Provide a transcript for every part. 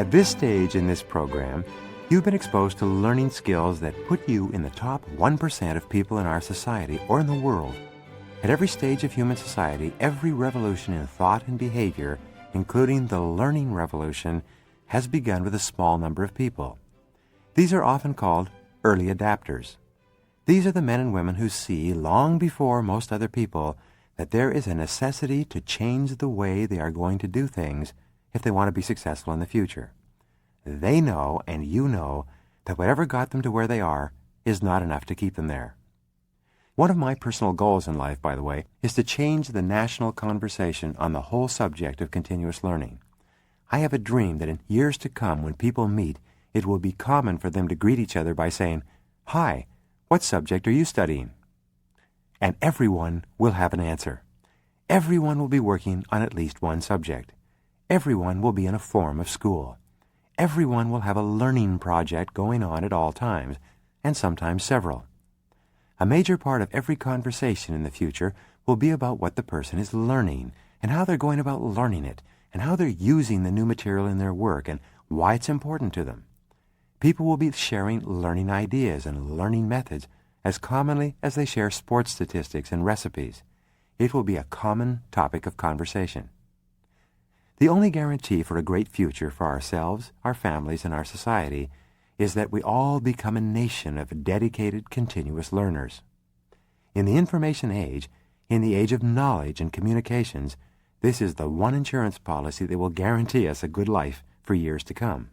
At this stage in this program, you've been exposed to learning skills that put you in the top 1% of people in our society or in the world. At every stage of human society, every revolution in thought and behavior, including the learning revolution, has begun with a small number of people. These are often called early adapters. These are the men and women who see, long before most other people, that there is a necessity to change the way they are going to do things if they want to be successful in the future. They know, and you know, that whatever got them to where they are is not enough to keep them there. One of my personal goals in life, by the way, is to change the national conversation on the whole subject of continuous learning. I have a dream that in years to come, when people meet, it will be common for them to greet each other by saying, "Hi, what subject are you studying?" And everyone will have an answer. Everyone will be working on at least one subject. Everyone will be in a form of school. Everyone will have a learning project going on at all times, and sometimes several. A major part of every conversation in the future will be about what the person is learning, and how they're going about learning it, and how they're using the new material in their work, and why it's important to them. People will be sharing learning ideas and learning methods as commonly as they share sports statistics and recipes. It will be a common topic of conversation. The only guarantee for a great future for ourselves, our families, and our society is that we all become a nation of dedicated, continuous learners. In the information age, in the age of knowledge and communications, this is the one insurance policy that will guarantee us a good life for years to come.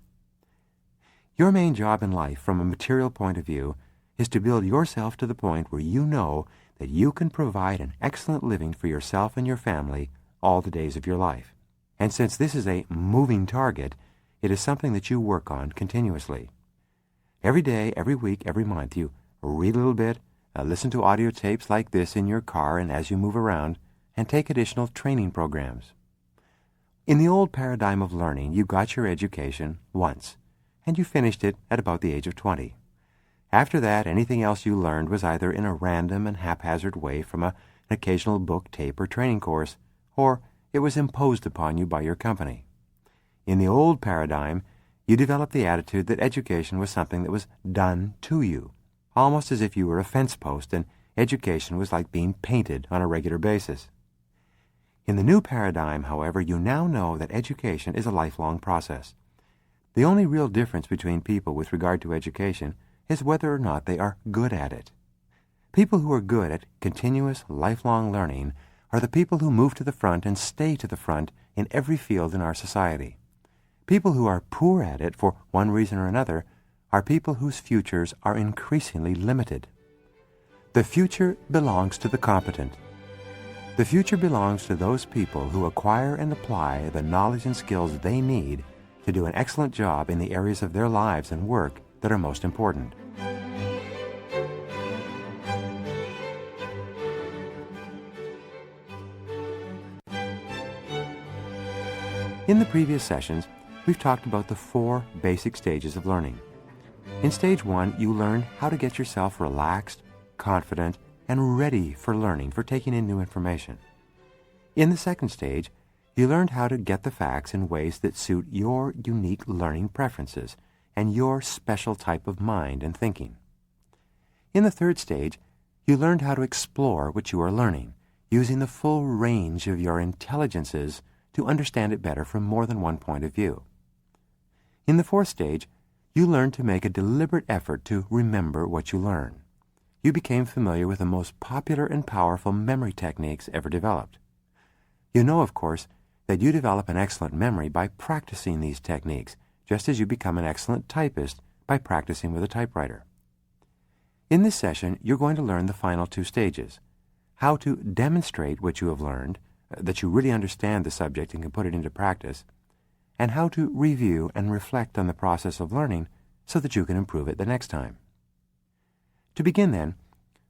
Your main job in life, from a material point of view, is to build yourself to the point where you know that you can provide an excellent living for yourself and your family all the days of your life. And since this is a moving target, it is something that you work on continuously. Every day, every week, every month, you read a little bit, listen to audio tapes like this in your car and as you move around, and take additional training programs. In the old paradigm of learning, you got your education once, and you finished it at about the age of 20. After that, anything else you learned was either in a random and haphazard way from an occasional book, tape, or training course, or it was imposed upon you by your company. In the old paradigm, you developed the attitude that education was something that was done to you, almost as if you were a fence post and education was like being painted on a regular basis. In the new paradigm, however, you now know that education is a lifelong process. The only real difference between people with regard to education is whether or not they are good at it. People who are good at continuous, lifelong learning are the people who move to the front and stay to the front in every field in our society. People who are poor at it for one reason or another are people whose futures are increasingly limited. The future belongs to the competent. The future belongs to those people who acquire and apply the knowledge and skills they need to do an excellent job in the areas of their lives and work that are most important. In the previous sessions, we've talked about the 4 basic stages of learning. In stage 1, you learned how to get yourself relaxed, confident, and ready for learning, for taking in new information. In the second stage, you learned how to get the facts in ways that suit your unique learning preferences and your special type of mind and thinking. In the third stage, you learned how to explore what you are learning, using the full range of your intelligences to understand it better from more than one point of view. In the fourth stage, you learned to make a deliberate effort to remember what you learn. You became familiar with the most popular and powerful memory techniques ever developed. You know, of course, that you develop an excellent memory by practicing these techniques, just as you become an excellent typist by practicing with a typewriter. In this session, you're going to learn the final 2 stages: how to demonstrate what you have learned, that you really understand the subject and can put it into practice, and how to review and reflect on the process of learning so that you can improve it the next time. To begin then,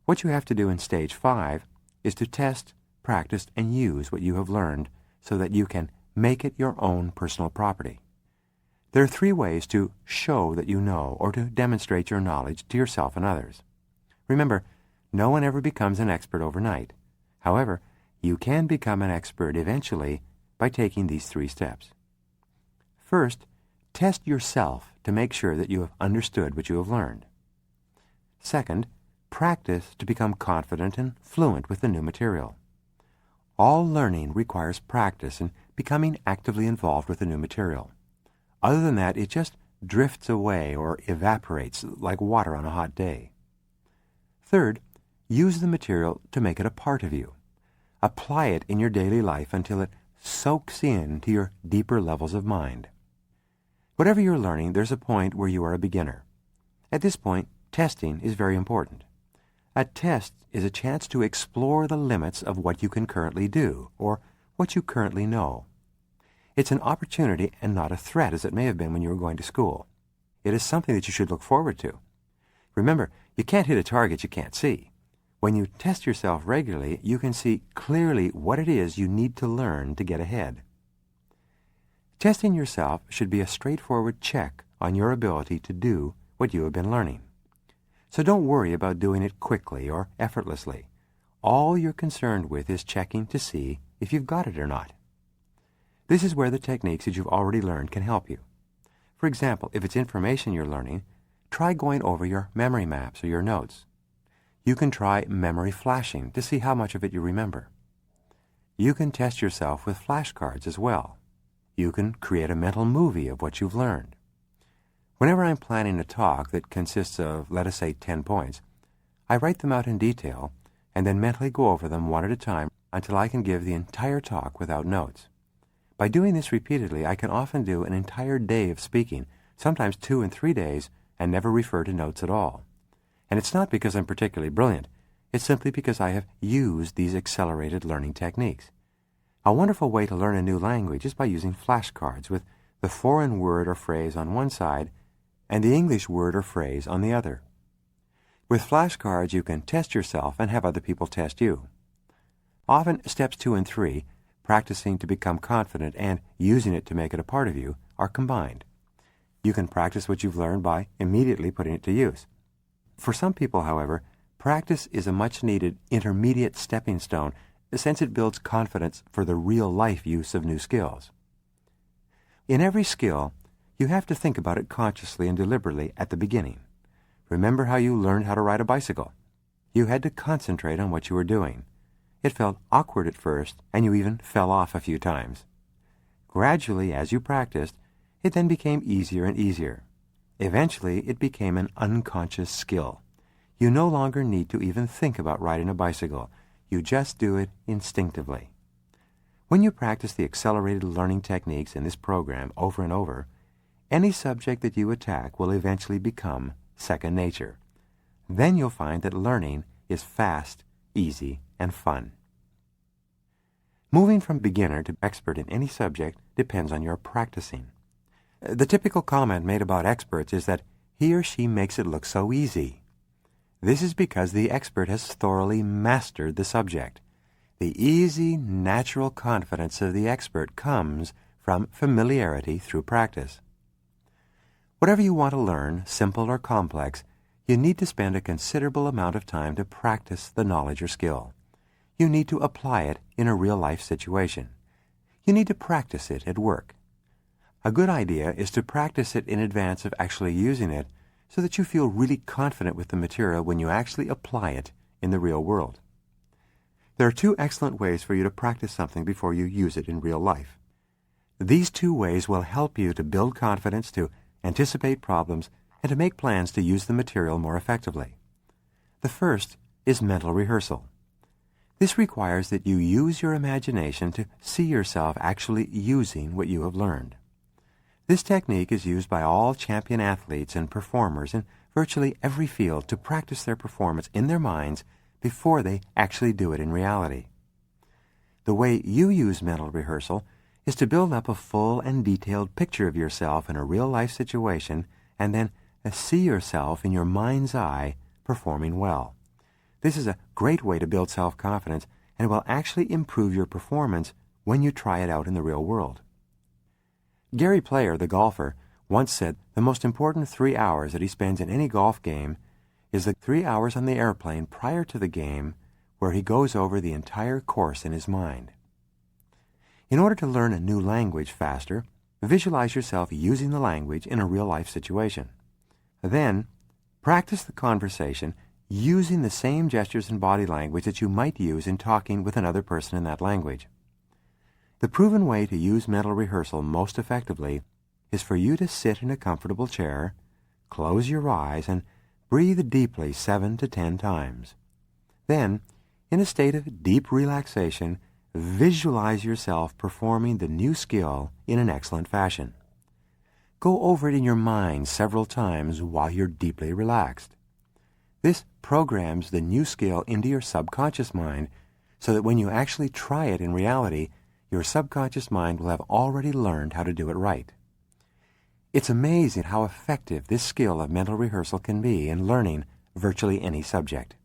what you have to do in stage 5 is to test, practice, and use what you have learned so that you can make it your own personal property. There are 3 ways to show that you know or to demonstrate your knowledge to yourself and others. Remember, no one ever becomes an expert overnight. However, you can become an expert eventually by taking these 3 steps. First, test yourself to make sure that you have understood what you have learned. Second, practice to become confident and fluent with the new material. All learning requires practice and becoming actively involved with the new material. Other than that, it just drifts away or evaporates like water on a hot day. Third, use the material to make it a part of you. Apply it in your daily life until it soaks into your deeper levels of mind. Whatever you're learning, there's a point where you are a beginner. At this point, testing is very important. A test is a chance to explore the limits of what you can currently do, or what you currently know. It's an opportunity and not a threat, as it may have been when you were going to school. It is something that you should look forward to. Remember, you can't hit a target you can't see. When you test yourself regularly, you can see clearly what it is you need to learn to get ahead. Testing yourself should be a straightforward check on your ability to do what you have been learning. So don't worry about doing it quickly or effortlessly. All you're concerned with is checking to see if you've got it or not. This is where the techniques that you've already learned can help you. For example, if it's information you're learning, try going over your memory maps or your notes. You can try memory flashing to see how much of it you remember. You can test yourself with flashcards as well. You can create a mental movie of what you've learned. Whenever I'm planning a talk that consists of, let us say, 10 points, I write them out in detail and then mentally go over them one at a time until I can give the entire talk without notes. By doing this repeatedly, I can often do an entire day of speaking, sometimes 2 and 3 days, and never refer to notes at all. And it's not because I'm particularly brilliant. It's simply because I have used these accelerated learning techniques. A wonderful way to learn a new language is by using flashcards with the foreign word or phrase on one side and the English word or phrase on the other. With flashcards, you can test yourself and have other people test you. Often, steps 2 and 3, practicing to become confident and using it to make it a part of you, are combined. You can practice what you've learned by immediately putting it to use. For some people, however, practice is a much-needed intermediate stepping stone, since it builds confidence for the real-life use of new skills. In every skill, you have to think about it consciously and deliberately at the beginning. Remember how you learned how to ride a bicycle. You had to concentrate on what you were doing. It felt awkward at first, and you even fell off a few times. Gradually, as you practiced, it then became easier and easier. Eventually, it became an unconscious skill. You no longer need to even think about riding a bicycle. You just do it instinctively. When you practice the accelerated learning techniques in this program over and over, any subject that you attack will eventually become second nature. Then you'll find that learning is fast, easy, and fun. Moving from beginner to expert in any subject depends on your practicing. The typical comment made about experts is that he or she makes it look so easy. This is because the expert has thoroughly mastered the subject. The easy, natural confidence of the expert comes from familiarity through practice. Whatever you want to learn, simple or complex, you need to spend a considerable amount of time to practice the knowledge or skill. You need to apply it in a real-life situation. You need to practice it at work. A good idea is to practice it in advance of actually using it so that you feel really confident with the material when you actually apply it in the real world. There are 2 excellent ways for you to practice something before you use it in real life. These 2 ways will help you to build confidence, to anticipate problems, and to make plans to use the material more effectively. The first is mental rehearsal. This requires that you use your imagination to see yourself actually using what you have learned. This technique is used by all champion athletes and performers in virtually every field to practice their performance in their minds before they actually do it in reality. The way you use mental rehearsal is to build up a full and detailed picture of yourself in a real-life situation and then see yourself in your mind's eye performing well. This is a great way to build self-confidence and will actually improve your performance when you try it out in the real world. Gary Player, the golfer, once said the most important 3 hours that he spends in any golf game is the 3 hours on the airplane prior to the game where he goes over the entire course in his mind. In order to learn a new language faster, visualize yourself using the language in a real-life situation. Then, practice the conversation using the same gestures and body language that you might use in talking with another person in that language. The proven way to use mental rehearsal most effectively is for you to sit in a comfortable chair, close your eyes, and breathe deeply 7 to 10 times. Then, in a state of deep relaxation, visualize yourself performing the new skill in an excellent fashion. Go over it in your mind several times while you're deeply relaxed. This programs the new skill into your subconscious mind so that when you actually try it in reality, your subconscious mind will have already learned how to do it right. It's amazing how effective this skill of mental rehearsal can be in learning virtually any subject.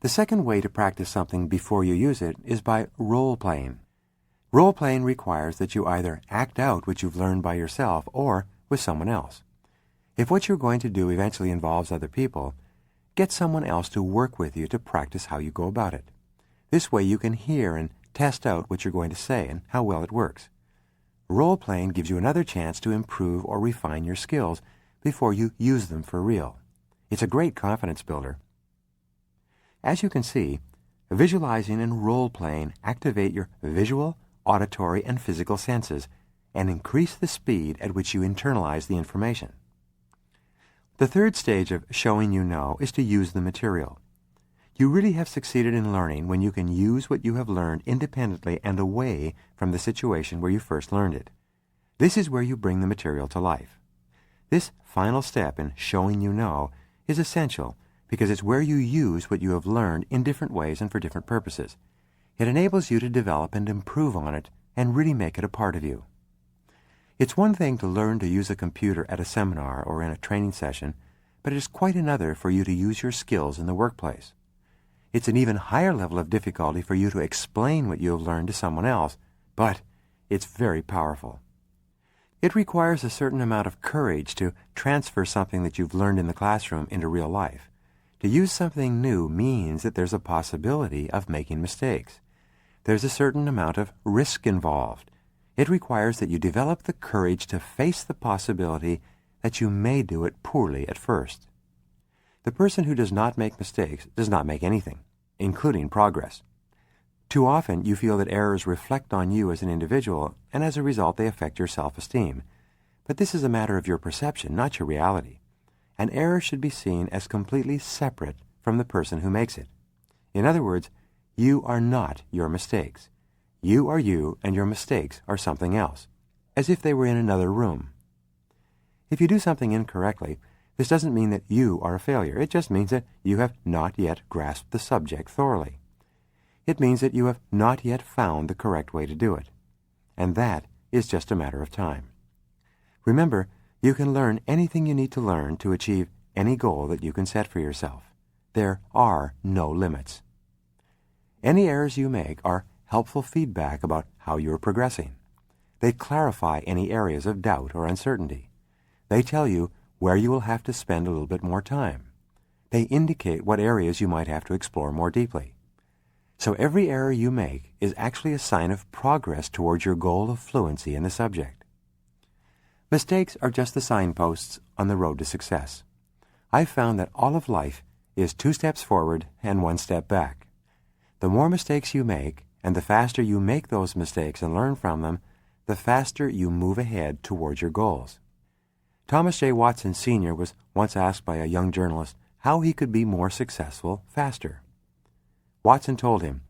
The second way to practice something before you use it is by role-playing. Role-playing requires that you either act out what you've learned by yourself or with someone else. If what you're going to do eventually involves other people, get someone else to work with you to practice how you go about it. This way you can hear and test out what you're going to say and how well it works. Role-playing gives you another chance to improve or refine your skills before you use them for real. It's a great confidence builder. As you can see, visualizing and role-playing activate your visual, auditory, and physical senses and increase the speed at which you internalize the information. The third stage of showing you know is to use the material. You really have succeeded in learning when you can use what you have learned independently and away from the situation where you first learned it. This is where you bring the material to life. This final step in showing you know is essential because it's where you use what you have learned in different ways and for different purposes. It enables you to develop and improve on it and really make it a part of you. It's one thing to learn to use a computer at a seminar or in a training session, but it is quite another for you to use your skills in the workplace. It's an even higher level of difficulty for you to explain what you have learned to someone else, but it's very powerful. It requires a certain amount of courage to transfer something that you've learned in the classroom into real life. To use something new means that there's a possibility of making mistakes. There's a certain amount of risk involved. It requires that you develop the courage to face the possibility that you may do it poorly at first. The person who does not make mistakes does not make anything, including progress. Too often you feel that errors reflect on you as an individual, and as a result they affect your self-esteem. But this is a matter of your perception, not your reality. An error should be seen as completely separate from the person who makes it. In other words, you are not your mistakes. You are you, and your mistakes are something else, as if they were in another room. If you do something incorrectly, this doesn't mean that you are a failure. It just means that you have not yet grasped the subject thoroughly. It means that you have not yet found the correct way to do it. And that is just a matter of time. Remember, you can learn anything you need to learn to achieve any goal that you can set for yourself. There are no limits. Any errors you make are helpful feedback about how you are progressing. They clarify any areas of doubt or uncertainty. They tell you where you will have to spend a little bit more time. They indicate what areas you might have to explore more deeply. So every error you make is actually a sign of progress towards your goal of fluency in the subject. Mistakes are just the signposts on the road to success. I've found that all of life is 2 steps forward and 1 step back. The more mistakes you make, and the faster you make those mistakes and learn from them, the faster you move ahead towards your goals. Thomas J. Watson Sr. was once asked by a young journalist how he could be more successful faster. Watson told him,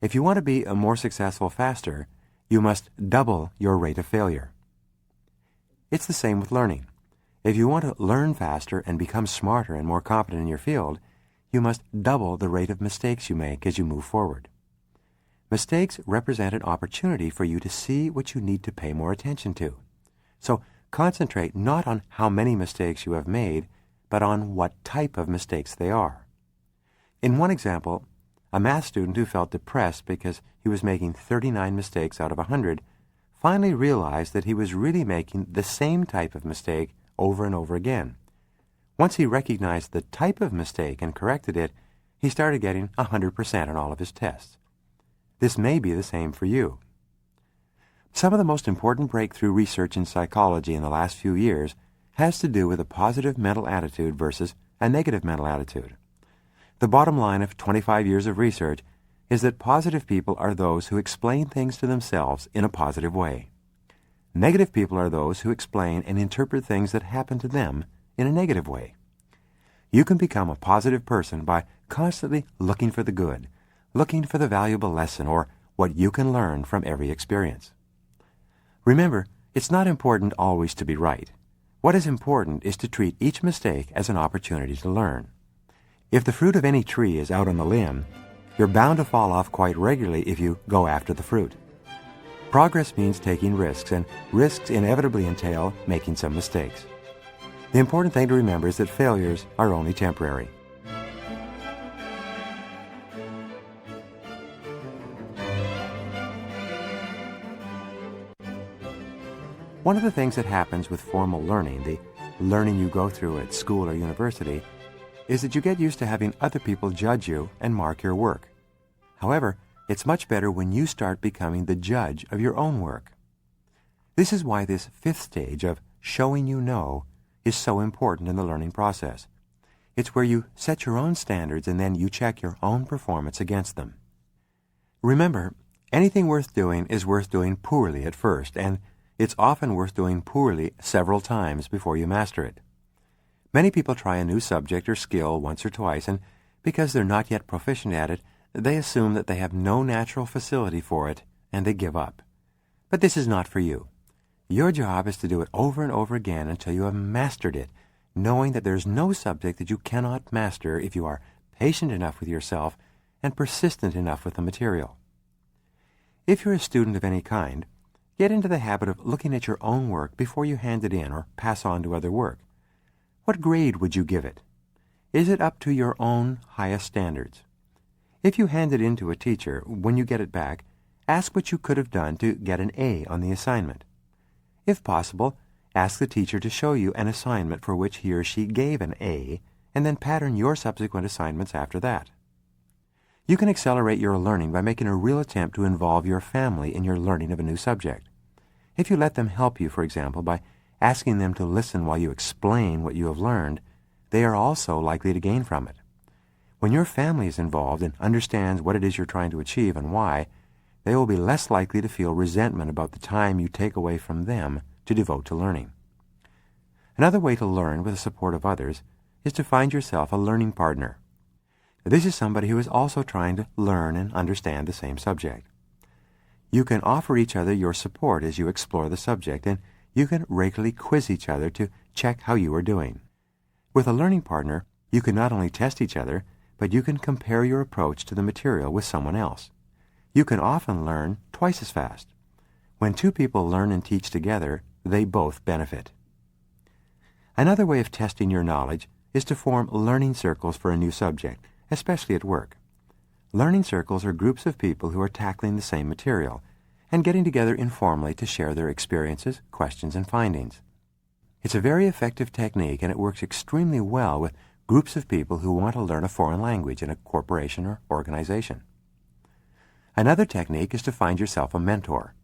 "If you want to be more successful faster, you must double your rate of failure." It's the same with learning. If you want to learn faster and become smarter and more competent in your field, you must double the rate of mistakes you make as you move forward. Mistakes represent an opportunity for you to see what you need to pay more attention to. So concentrate not on how many mistakes you have made, but on what type of mistakes they are. In one example, a math student who felt depressed because he was making 39 mistakes out of 100 finally realized that he was really making the same type of mistake over and over again. Once he recognized the type of mistake and corrected it, he started getting 100% on all of his tests. This may be the same for you. Some of the most important breakthrough research in psychology in the last few years has to do with a positive mental attitude versus a negative mental attitude. The bottom line of 25 years of research is that positive people are those who explain things to themselves in a positive way. Negative people are those who explain and interpret things that happen to them in a negative way. You can become a positive person by constantly looking for the good, looking for the valuable lesson or what you can learn from every experience. Remember, it's not important always to be right. What is important is to treat each mistake as an opportunity to learn. If the fruit of any tree is out on the limb, you're bound to fall off quite regularly if you go after the fruit. Progress means taking risks, and risks inevitably entail making some mistakes. The important thing to remember is that failures are only temporary. One of the things that happens with formal learning, the learning you go through at school or university, is that you get used to having other people judge you and mark your work. However, it's much better when you start becoming the judge of your own work. This is why this fifth stage of showing you know is so important in the learning process. It's where you set your own standards and then you check your own performance against them. Remember, anything worth doing is worth doing poorly at first, and it's often worth doing poorly several times before you master it. Many people try a new subject or skill once or twice, and because they're not yet proficient at it, they assume that they have no natural facility for it, and they give up. But this is not for you. Your job is to do it over and over again until you have mastered it, knowing that there's no subject that you cannot master if you are patient enough with yourself and persistent enough with the material. If you're a student of any kind, get into the habit of looking at your own work before you hand it in or pass on to other work. What grade would you give it? Is it up to your own highest standards? If you hand it in to a teacher, when you get it back, ask what you could have done to get an A on the assignment. If possible, ask the teacher to show you an assignment for which he or she gave an A, and then pattern your subsequent assignments after that. You can accelerate your learning by making a real attempt to involve your family in your learning of a new subject. If you let them help you, for example, by asking them to listen while you explain what you have learned, they are also likely to gain from it. When your family is involved and understands what it is you're trying to achieve and why, they will be less likely to feel resentment about the time you take away from them to devote to learning. Another way to learn with the support of others is to find yourself a learning partner. This is somebody who is also trying to learn and understand the same subject. You can offer each other your support as you explore the subject, and you can regularly quiz each other to check how you are doing. With a learning partner, you can not only test each other, but you can compare your approach to the material with someone else. You can often learn twice as fast. When two people learn and teach together, they both benefit. Another way of testing your knowledge is to form learning circles for a new subject, especially at work. Learning circles are groups of people who are tackling the same material and getting together informally to share their experiences, questions, and findings. It's a very effective technique, and it works extremely well with groups of people who want to learn a foreign language in a corporation or organization. Another technique is to find yourself a mentor.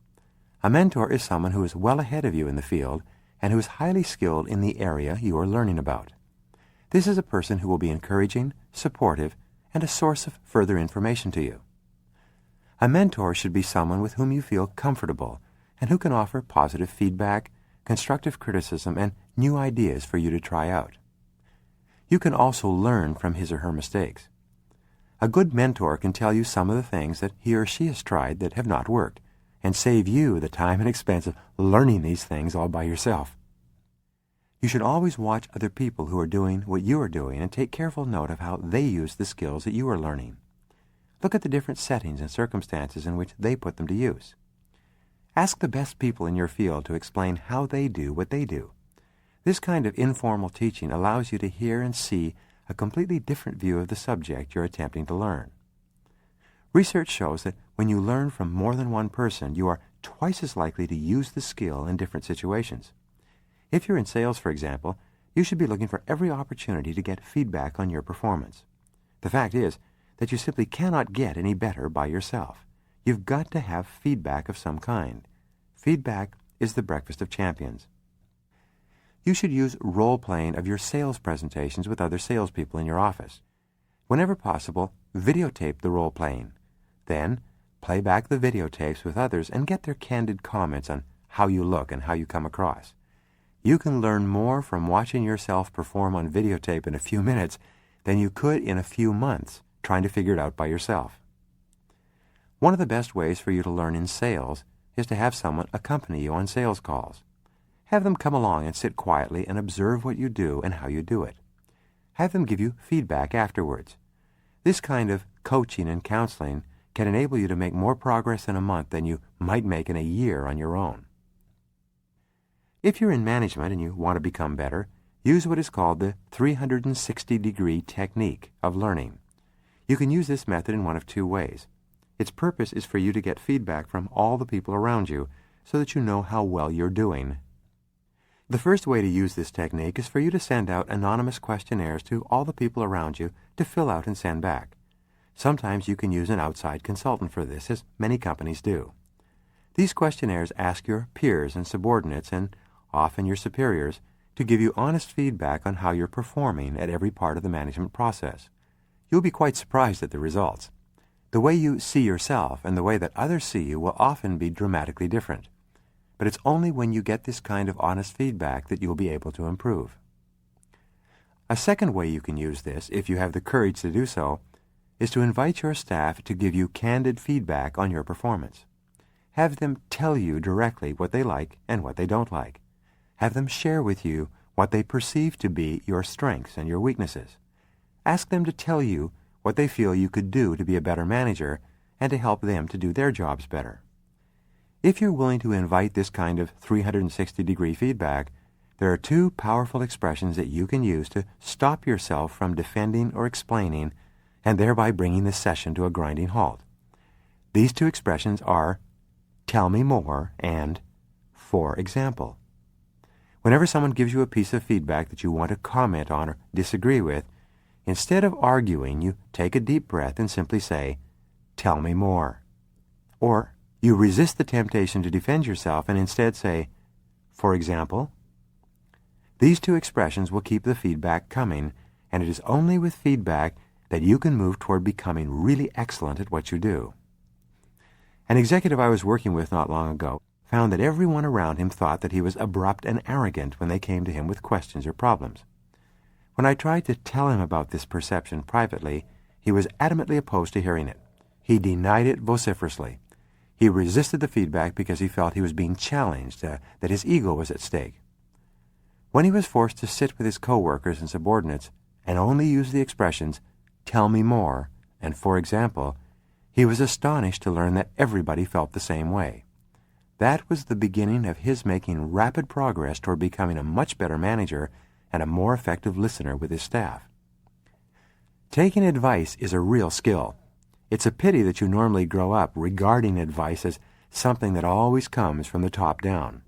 A mentor is someone who is well ahead of you in the field and who is highly skilled in the area you are learning about. This is a person who will be encouraging, supportive, and a source of further information to you. A mentor should be someone with whom you feel comfortable and who can offer positive feedback, constructive criticism, and new ideas for you to try out. You can also learn from his or her mistakes. A good mentor can tell you some of the things that he or she has tried that have not worked, and save you the time and expense of learning these things all by yourself. You should always watch other people who are doing what you are doing and take careful note of how they use the skills that you are learning. Look at the different settings and circumstances in which they put them to use. Ask the best people in your field to explain how they do what they do. This kind of informal teaching allows you to hear and see a completely different view of the subject you're attempting to learn. Research shows that when you learn from more than one person, you are twice as likely to use the skill in different situations. If you're in sales, for example, you should be looking for every opportunity to get feedback on your performance. The fact is that you simply cannot get any better by yourself. You've got to have feedback of some kind. Feedback is the breakfast of champions. You should use role-playing of your sales presentations with other salespeople in your office. Whenever possible, videotape the role-playing. Then, play back the videotapes with others and get their candid comments on how you look and how you come across. You can learn more from watching yourself perform on videotape in a few minutes than you could in a few months trying to figure it out by yourself. One of the best ways for you to learn in sales is to have someone accompany you on sales calls. Have them come along and sit quietly and observe what you do and how you do it. Have them give you feedback afterwards. This kind of coaching and counseling can enable you to make more progress in a month than you might make in a year on your own. If you're in management and you want to become better, use what is called the 360-degree technique of learning. You can use this method in one of two ways. Its purpose is for you to get feedback from all the people around you so that you know how well you're doing. The first way to use this technique is for you to send out anonymous questionnaires to all the people around you to fill out and send back. Sometimes you can use an outside consultant for this, as many companies do. These questionnaires ask your peers and subordinates, and often your superiors, to give you honest feedback on how you're performing at every part of the management process. You'll be quite surprised at the results. The way you see yourself and the way that others see you will often be dramatically different. But it's only when you get this kind of honest feedback that you'll be able to improve. A second way you can use this, if you have the courage to do so, is to invite your staff to give you candid feedback on your performance. Have them tell you directly what they like and what they don't like. Have them share with you what they perceive to be your strengths and your weaknesses. Ask them to tell you what they feel you could do to be a better manager and to help them to do their jobs better. If you're willing to invite this kind of 360-degree feedback, there are two powerful expressions that you can use to stop yourself from defending or explaining and thereby bringing the session to a grinding halt. These two expressions are, "tell me more" and "for example." Whenever someone gives you a piece of feedback that you want to comment on or disagree with, instead of arguing, you take a deep breath and simply say, "Tell me more." Or you resist the temptation to defend yourself and instead say, "For example." These two expressions will keep the feedback coming, and it is only with feedback that you can move toward becoming really excellent at what you do. An executive I was working with not long ago found that everyone around him thought that he was abrupt and arrogant when they came to him with questions or problems. When I tried to tell him about this perception privately, he was adamantly opposed to hearing it. He denied it vociferously. He resisted the feedback because he felt he was being challenged, that his ego was at stake. When he was forced to sit with his coworkers and subordinates and only use the expressions, "tell me more" and "for example," he was astonished to learn that everybody felt the same way. That was the beginning of his making rapid progress toward becoming a much better manager and a more effective listener with his staff. Taking advice is a real skill. It's a pity that you normally grow up regarding advice as something that always comes from the top down.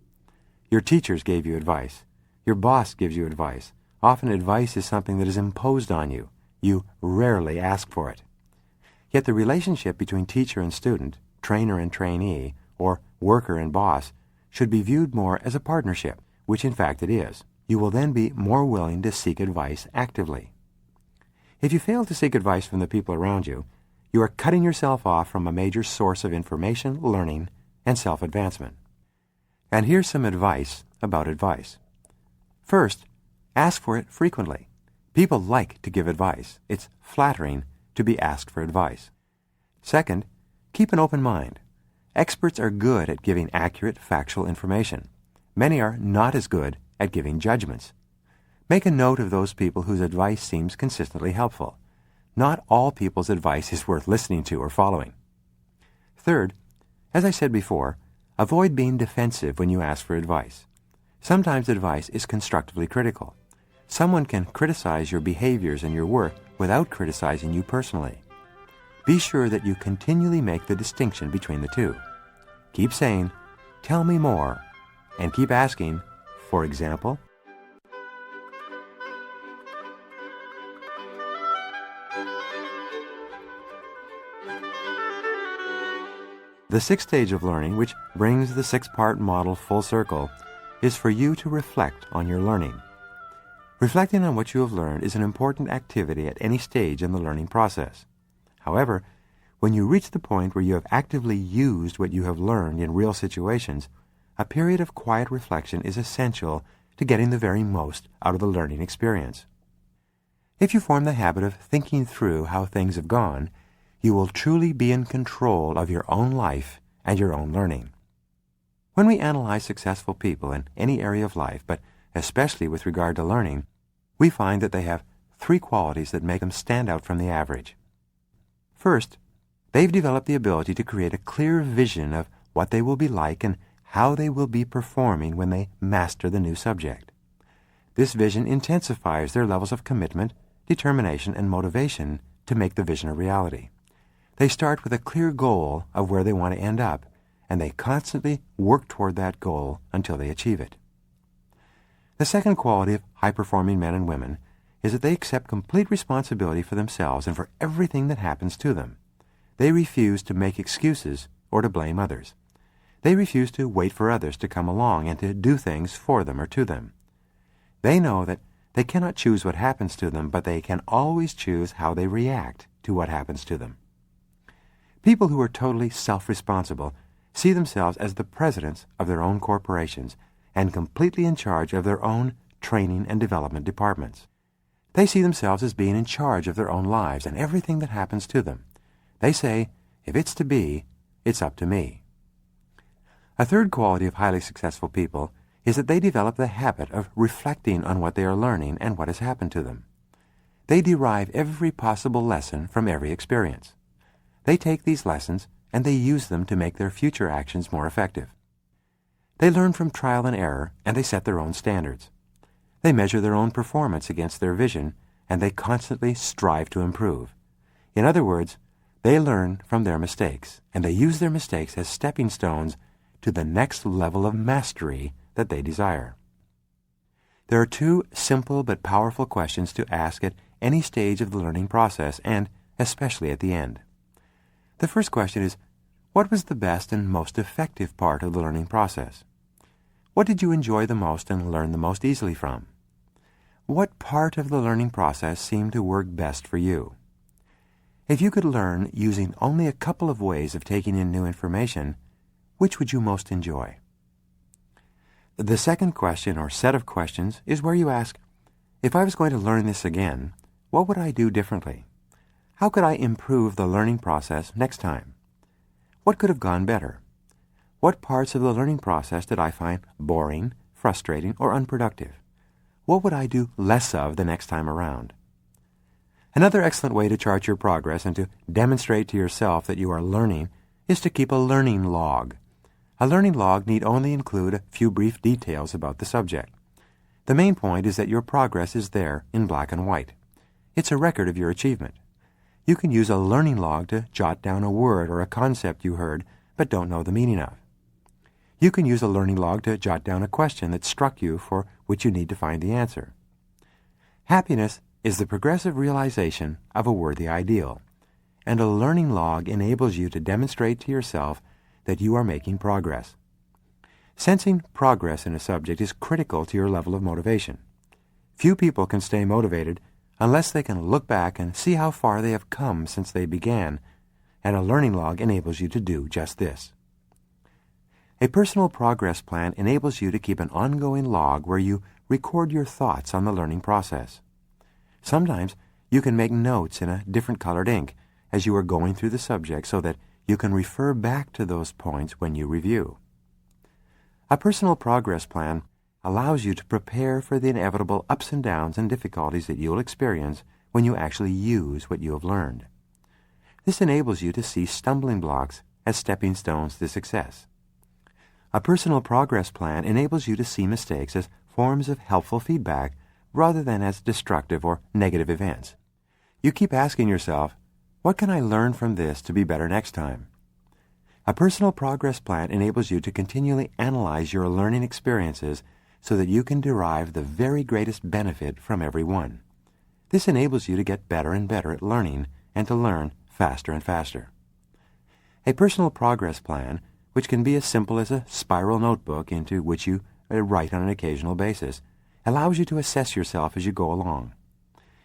Your teachers gave you advice. Your boss gives you advice. Often advice is something that is imposed on you. You rarely ask for it. Yet the relationship between teacher and student, trainer and trainee, or worker and boss should be viewed more as a partnership, which in fact it is. You will then be more willing to seek advice actively. If you fail to seek advice from the people around you, you are cutting yourself off from a major source of information, learning, and self-advancement. And here's some advice about advice. First, ask for it frequently. People like to give advice. It's flattering to be asked for advice. Second, keep an open mind. Experts are good at giving accurate, factual information. Many are not as good at giving judgments. Make a note of those people whose advice seems consistently helpful. Not all people's advice is worth listening to or following. Third, as I said before, avoid being defensive when you ask for advice. Sometimes advice is constructively critical. Someone can criticize your behaviors and your work without criticizing you personally. Be sure that you continually make the distinction between the two. Keep saying, "Tell me more," and keep asking, "For example?" The sixth stage of learning, which brings the six-part model full circle, is for you to reflect on your learning. Reflecting on what you have learned is an important activity at any stage in the learning process. However, when you reach the point where you have actively used what you have learned in real situations, a period of quiet reflection is essential to getting the very most out of the learning experience. If you form the habit of thinking through how things have gone, you will truly be in control of your own life and your own learning. When we analyze successful people in any area of life, but especially with regard to learning, we find that they have three qualities that make them stand out from the average. First, they've developed the ability to create a clear vision of what they will be like and how they will be performing when they master the new subject. This vision intensifies their levels of commitment, determination, and motivation to make the vision a reality. They start with a clear goal of where they want to end up, and they constantly work toward that goal until they achieve it. The second quality of high-performing men and women is that they accept complete responsibility for themselves and for everything that happens to them. They refuse to make excuses or to blame others. They refuse to wait for others to come along and to do things for them or to them. They know that they cannot choose what happens to them, but they can always choose how they react to what happens to them. People who are totally self-responsible see themselves as the presidents of their own corporations and completely in charge of their own training and development departments. They see themselves as being in charge of their own lives and everything that happens to them. They say, if it's to be, it's up to me. A third quality of highly successful people is that they develop the habit of reflecting on what they are learning and what has happened to them. They derive every possible lesson from every experience. They take these lessons and they use them to make their future actions more effective. They learn from trial and error, and they set their own standards. They measure their own performance against their vision, and they constantly strive to improve. In other words, they learn from their mistakes, and they use their mistakes as stepping stones to the next level of mastery that they desire. There are two simple but powerful questions to ask at any stage of the learning process, and especially at the end. The first question is, what was the best and most effective part of the learning process? What did you enjoy the most and learn the most easily from? What part of the learning process seemed to work best for you? If you could learn using only a couple of ways of taking in new information, which would you most enjoy? The second question or set of questions is where you ask, if I was going to learn this again, what would I do differently? How could I improve the learning process next time? What could have gone better? What parts of the learning process did I find boring, frustrating, or unproductive? What would I do less of the next time around? Another excellent way to chart your progress and to demonstrate to yourself that you are learning is to keep a learning log. A learning log need only include a few brief details about the subject. The main point is that your progress is there in black and white. It's a record of your achievement. You can use a learning log to jot down a word or a concept you heard but don't know the meaning of. You can use a learning log to jot down a question that struck you for which you need to find the answer. Happiness is the progressive realization of a worthy ideal, and a learning log enables you to demonstrate to yourself that you are making progress. Sensing progress in a subject is critical to your level of motivation. Few people can stay motivated unless they can look back and see how far they have come since they began, and a learning log enables you to do just this. A personal progress plan enables you to keep an ongoing log where you record your thoughts on the learning process. Sometimes you can make notes in a different colored ink as you are going through the subject so that you can refer back to those points when you review. A personal progress plan allows you to prepare for the inevitable ups and downs and difficulties that you'll experience when you actually use what you have learned. This enables you to see stumbling blocks as stepping stones to success. A personal progress plan enables you to see mistakes as forms of helpful feedback rather than as destructive or negative events. You keep asking yourself, what can I learn from this to be better next time? A personal progress plan enables you to continually analyze your learning experiences so that you can derive the very greatest benefit from every one. This enables you to get better and better at learning and to learn faster and faster. A personal progress plan, which can be as simple as a spiral notebook into which you write on an occasional basis, allows you to assess yourself as you go along.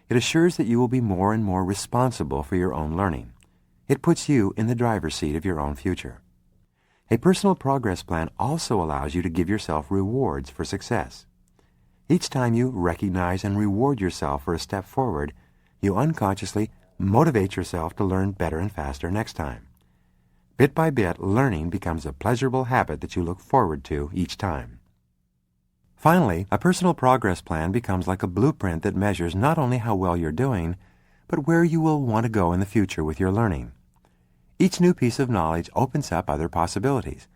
It assures that you will be more and more responsible for your own learning. It puts you in the driver's seat of your own future. A personal progress plan also allows you to give yourself rewards for success. Each time you recognize and reward yourself for a step forward, you unconsciously motivate yourself to learn better and faster next time. Bit by bit, learning becomes a pleasurable habit that you look forward to each time. Finally, a personal progress plan becomes like a blueprint that measures not only how well you're doing, but where you will want to go in the future with your learning. Each new piece of knowledge opens up other possibilities.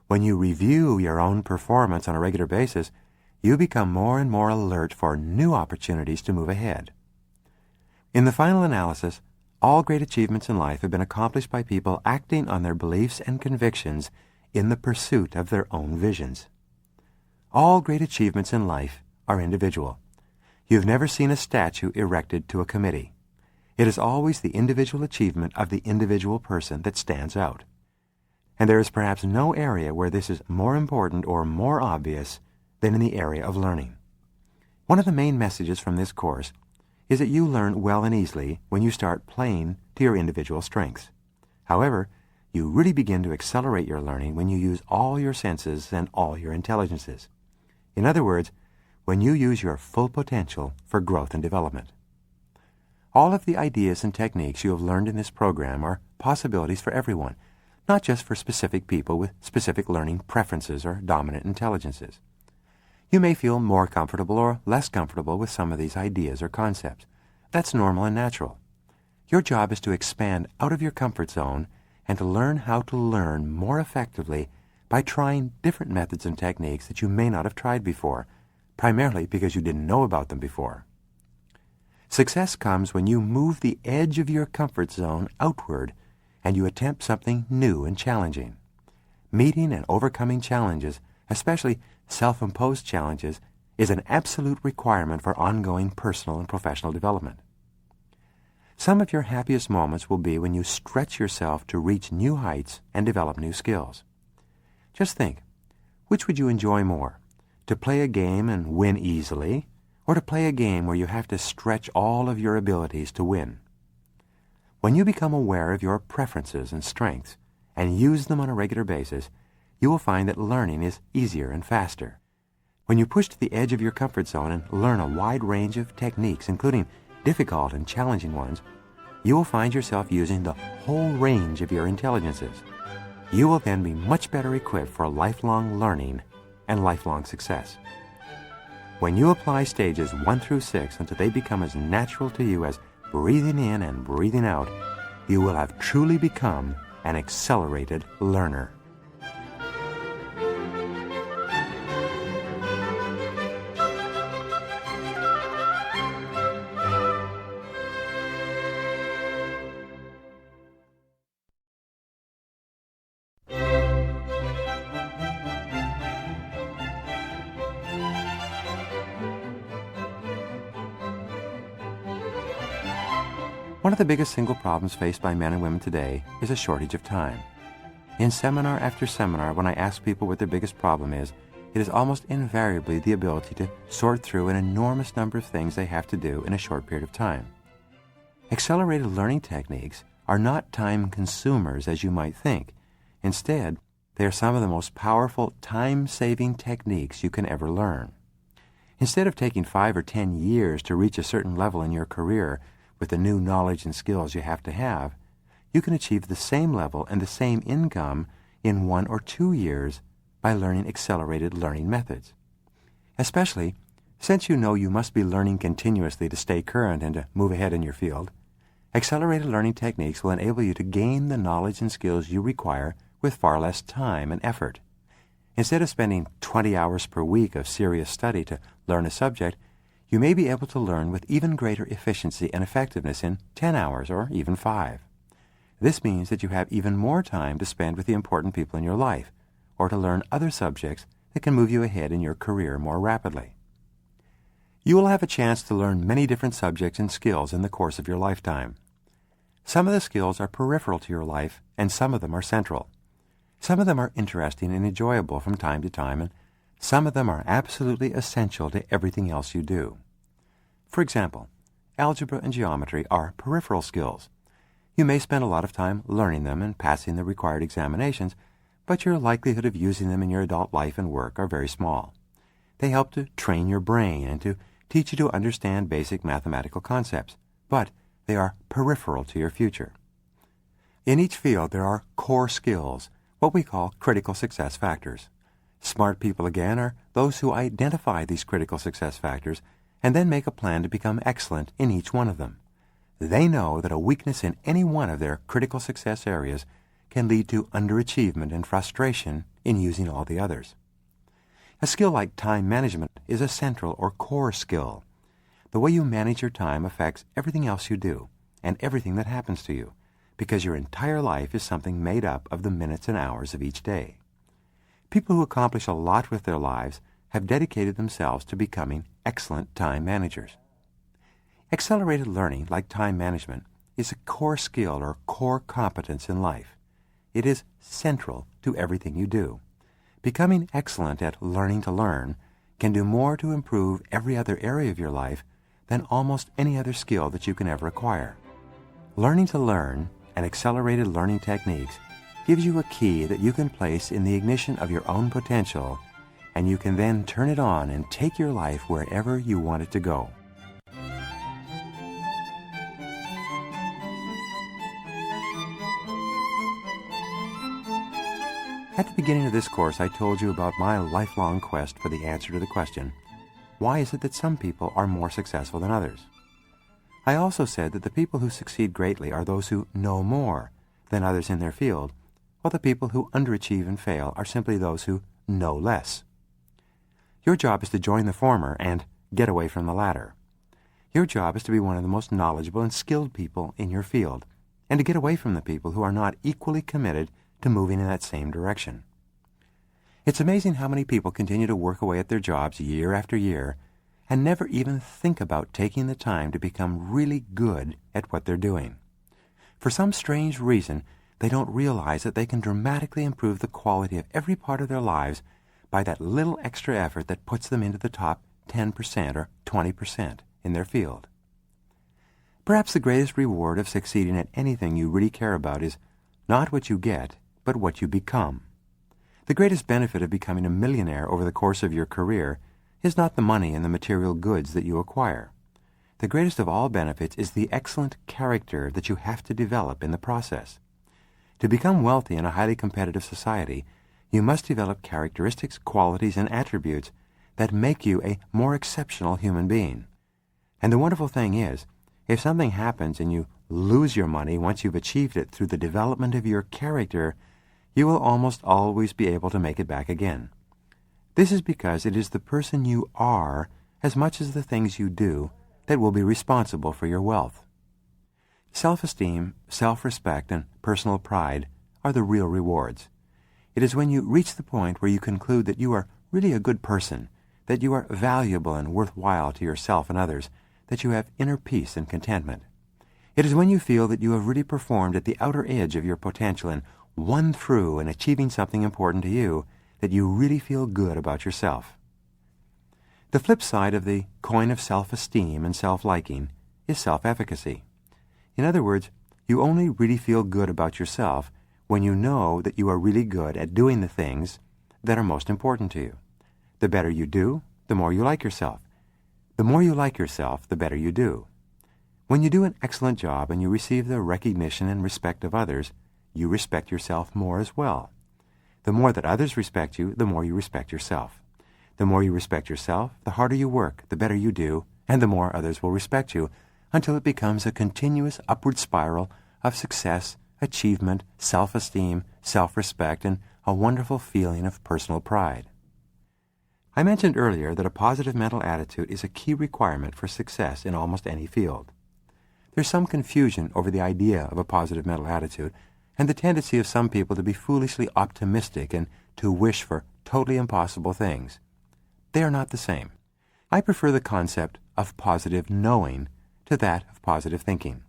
When you review your own performance on a regular basis, you become more and more alert for new opportunities to move ahead. In the final analysis, all great achievements in life have been accomplished by people acting on their beliefs and convictions in the pursuit of their own visions. All great achievements in life are individual. You've never seen a statue erected to a committee. It is always the individual achievement of the individual person that stands out. And there is perhaps no area where this is more important or more obvious than in the area of learning. One of the main messages from this course is that you learn well and easily when you start playing to your individual strengths. However, you really begin to accelerate your learning when you use all your senses and all your intelligences. In other words, when you use your full potential for growth and development. All of the ideas and techniques you have learned in this program are possibilities for everyone, not just for specific people with specific learning preferences or dominant intelligences. You may feel more comfortable or less comfortable with some of these ideas or concepts. That's normal and natural. Your job is to expand out of your comfort zone and to learn how to learn more effectively by trying different methods and techniques that you may not have tried before, primarily because you didn't know about them before. Success comes when you move the edge of your comfort zone outward and you attempt something new and challenging. Meeting and overcoming challenges, especially self-imposed challenges, is an absolute requirement for ongoing personal and professional development. Some of your happiest moments will be when you stretch yourself to reach new heights and develop new skills. Just think, which would you enjoy more? To play a game and win easily, or to play a game where you have to stretch all of your abilities to win? When you become aware of your preferences and strengths and use them on a regular basis, you will find that learning is easier and faster. When you push to the edge of your comfort zone and learn a wide range of techniques, including difficult and challenging ones, you will find yourself using the whole range of your intelligences. You will then be much better equipped for lifelong learning and lifelong success. When you apply stages 1 through 6 until they become as natural to you as breathing in and breathing out, you will have truly become an accelerated learner. One of the biggest single problems faced by men and women today is a shortage of time. In seminar after seminar, when I ask people what their biggest problem is, it is almost invariably the ability to sort through an enormous number of things they have to do in a short period of time. Accelerated learning techniques are not time consumers as you might think. Instead, they are some of the most powerful time-saving techniques you can ever learn. Instead of taking 5 or 10 years to reach a certain level in your career with the new knowledge and skills you have to have, you can achieve the same level and the same income in 1 or 2 years by learning accelerated learning methods. Especially since you know you must be learning continuously to stay current and to move ahead in your field, accelerated learning techniques will enable you to gain the knowledge and skills you require with far less time and effort. Instead of spending 20 hours per week of serious study to learn a subject, you may be able to learn with even greater efficiency and effectiveness in 10 hours or even 5. This means that you have even more time to spend with the important people in your life, or to learn other subjects that can move you ahead in your career more rapidly. You will have a chance to learn many different subjects and skills in the course of your lifetime. Some of the skills are peripheral to your life, and some of them are central. Some of them are interesting and enjoyable from time to time, and some of them are absolutely essential to everything else you do. For example, algebra and geometry are peripheral skills. You may spend a lot of time learning them and passing the required examinations, but your likelihood of using them in your adult life and work are very small. They help to train your brain and to teach you to understand basic mathematical concepts, but they are peripheral to your future. In each field there are core skills, what we call critical success factors. Smart people, again, are those who identify these critical success factors and then make a plan to become excellent in each one of them. They know that a weakness in any one of their critical success areas can lead to underachievement and frustration in using all the others. A skill like time management is a central or core skill. The way you manage your time affects everything else you do and everything that happens to you, because your entire life is something made up of the minutes and hours of each day. People who accomplish a lot with their lives have dedicated themselves to becoming excellent time managers. Accelerated learning, like time management, is a core skill or core competence in life. It is central to everything you do. Becoming excellent at learning to learn can do more to improve every other area of your life than almost any other skill that you can ever acquire. Learning to learn and accelerated learning techniques gives you a key that you can place in the ignition of your own potential, and you can then turn it on and take your life wherever you want it to go. At the beginning of this course, I told you about my lifelong quest for the answer to the question, why is it that some people are more successful than others? I also said that the people who succeed greatly are those who know more than others in their field, while the people who underachieve and fail are simply those who know less. Your job is to join the former and get away from the latter. Your job is to be one of the most knowledgeable and skilled people in your field, and to get away from the people who are not equally committed to moving in that same direction. It's amazing how many people continue to work away at their jobs year after year and never even think about taking the time to become really good at what they're doing. For some strange reason, they don't realize that they can dramatically improve the quality of every part of their lives by that little extra effort that puts them into the top 10% or 20% in their field. Perhaps the greatest reward of succeeding at anything you really care about is not what you get, but what you become. The greatest benefit of becoming a millionaire over the course of your career is not the money and the material goods that you acquire. The greatest of all benefits is the excellent character that you have to develop in the process. To become wealthy in a highly competitive society, you must develop characteristics, qualities, and attributes that make you a more exceptional human being. And the wonderful thing is, if something happens and you lose your money once you've achieved it through the development of your character, you will almost always be able to make it back again. This is because it is the person you are, as much as the things you do, that will be responsible for your wealth. Self-esteem, self-respect, and personal pride are the real rewards. It is when you reach the point where you conclude that you are really a good person, that you are valuable and worthwhile to yourself and others, that you have inner peace and contentment. It is when you feel that you have really performed at the outer edge of your potential and won through in achieving something important to you, that you really feel good about yourself. The flip side of the coin of self-esteem and self-liking is self-efficacy. In other words, you only really feel good about yourself when you know that you are really good at doing the things that are most important to you. The better you do, the more you like yourself. The more you like yourself, the better you do. When you do an excellent job and you receive the recognition and respect of others, you respect yourself more as well. The more that others respect you, the more you respect yourself. The more you respect yourself, the harder you work, the better you do, and the more others will respect you, until it becomes a continuous upward spiral of success, achievement, self-esteem, self-respect, and a wonderful feeling of personal pride. I mentioned earlier that a positive mental attitude is a key requirement for success in almost any field. There's some confusion over the idea of a positive mental attitude and the tendency of some people to be foolishly optimistic and to wish for totally impossible things. They are not the same. I prefer the concept of positive knowing to that of positive thinking.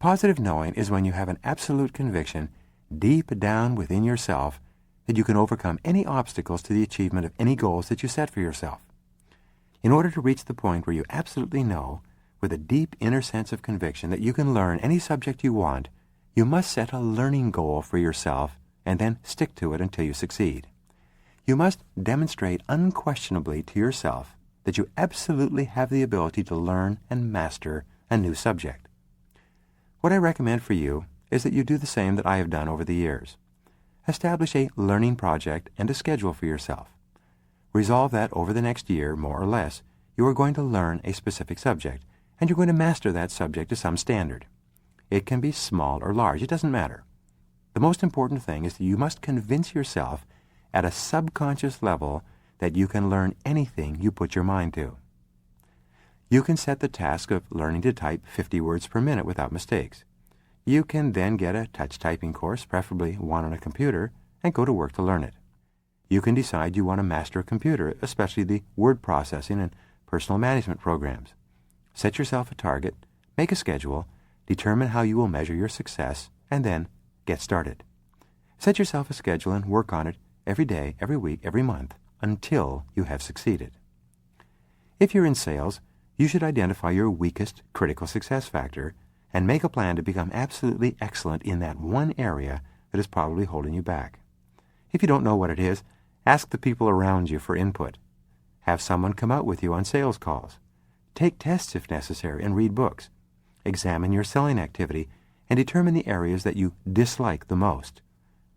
Positive knowing is when you have an absolute conviction deep down within yourself that you can overcome any obstacles to the achievement of any goals that you set for yourself. In order to reach the point where you absolutely know, with a deep inner sense of conviction, that you can learn any subject you want, you must set a learning goal for yourself and then stick to it until you succeed. You must demonstrate unquestionably to yourself that you absolutely have the ability to learn and master a new subject. What I recommend for you is that you do the same that I have done over the years. Establish a learning project and a schedule for yourself. Resolve that over the next year, more or less, you are going to learn a specific subject, and you're going to master that subject to some standard. It can be small or large, it doesn't matter. The most important thing is that you must convince yourself at a subconscious level that you can learn anything you put your mind to. You can set the task of learning to type 50 words per minute without mistakes. You can then get a touch typing course, preferably one on a computer, and go to work to learn it. You can decide you want to master a computer, especially the word processing and personal management programs. Set yourself a target, make a schedule, determine how you will measure your success, and then get started. Set yourself a schedule and work on it every day, every week, every month, until you have succeeded. If you're in sales, you should identify your weakest critical success factor and make a plan to become absolutely excellent in that one area that is probably holding you back. If you don't know what it is, ask the people around you for input. Have someone come out with you on sales calls. Take tests if necessary and read books. Examine your selling activity and determine the areas that you dislike the most.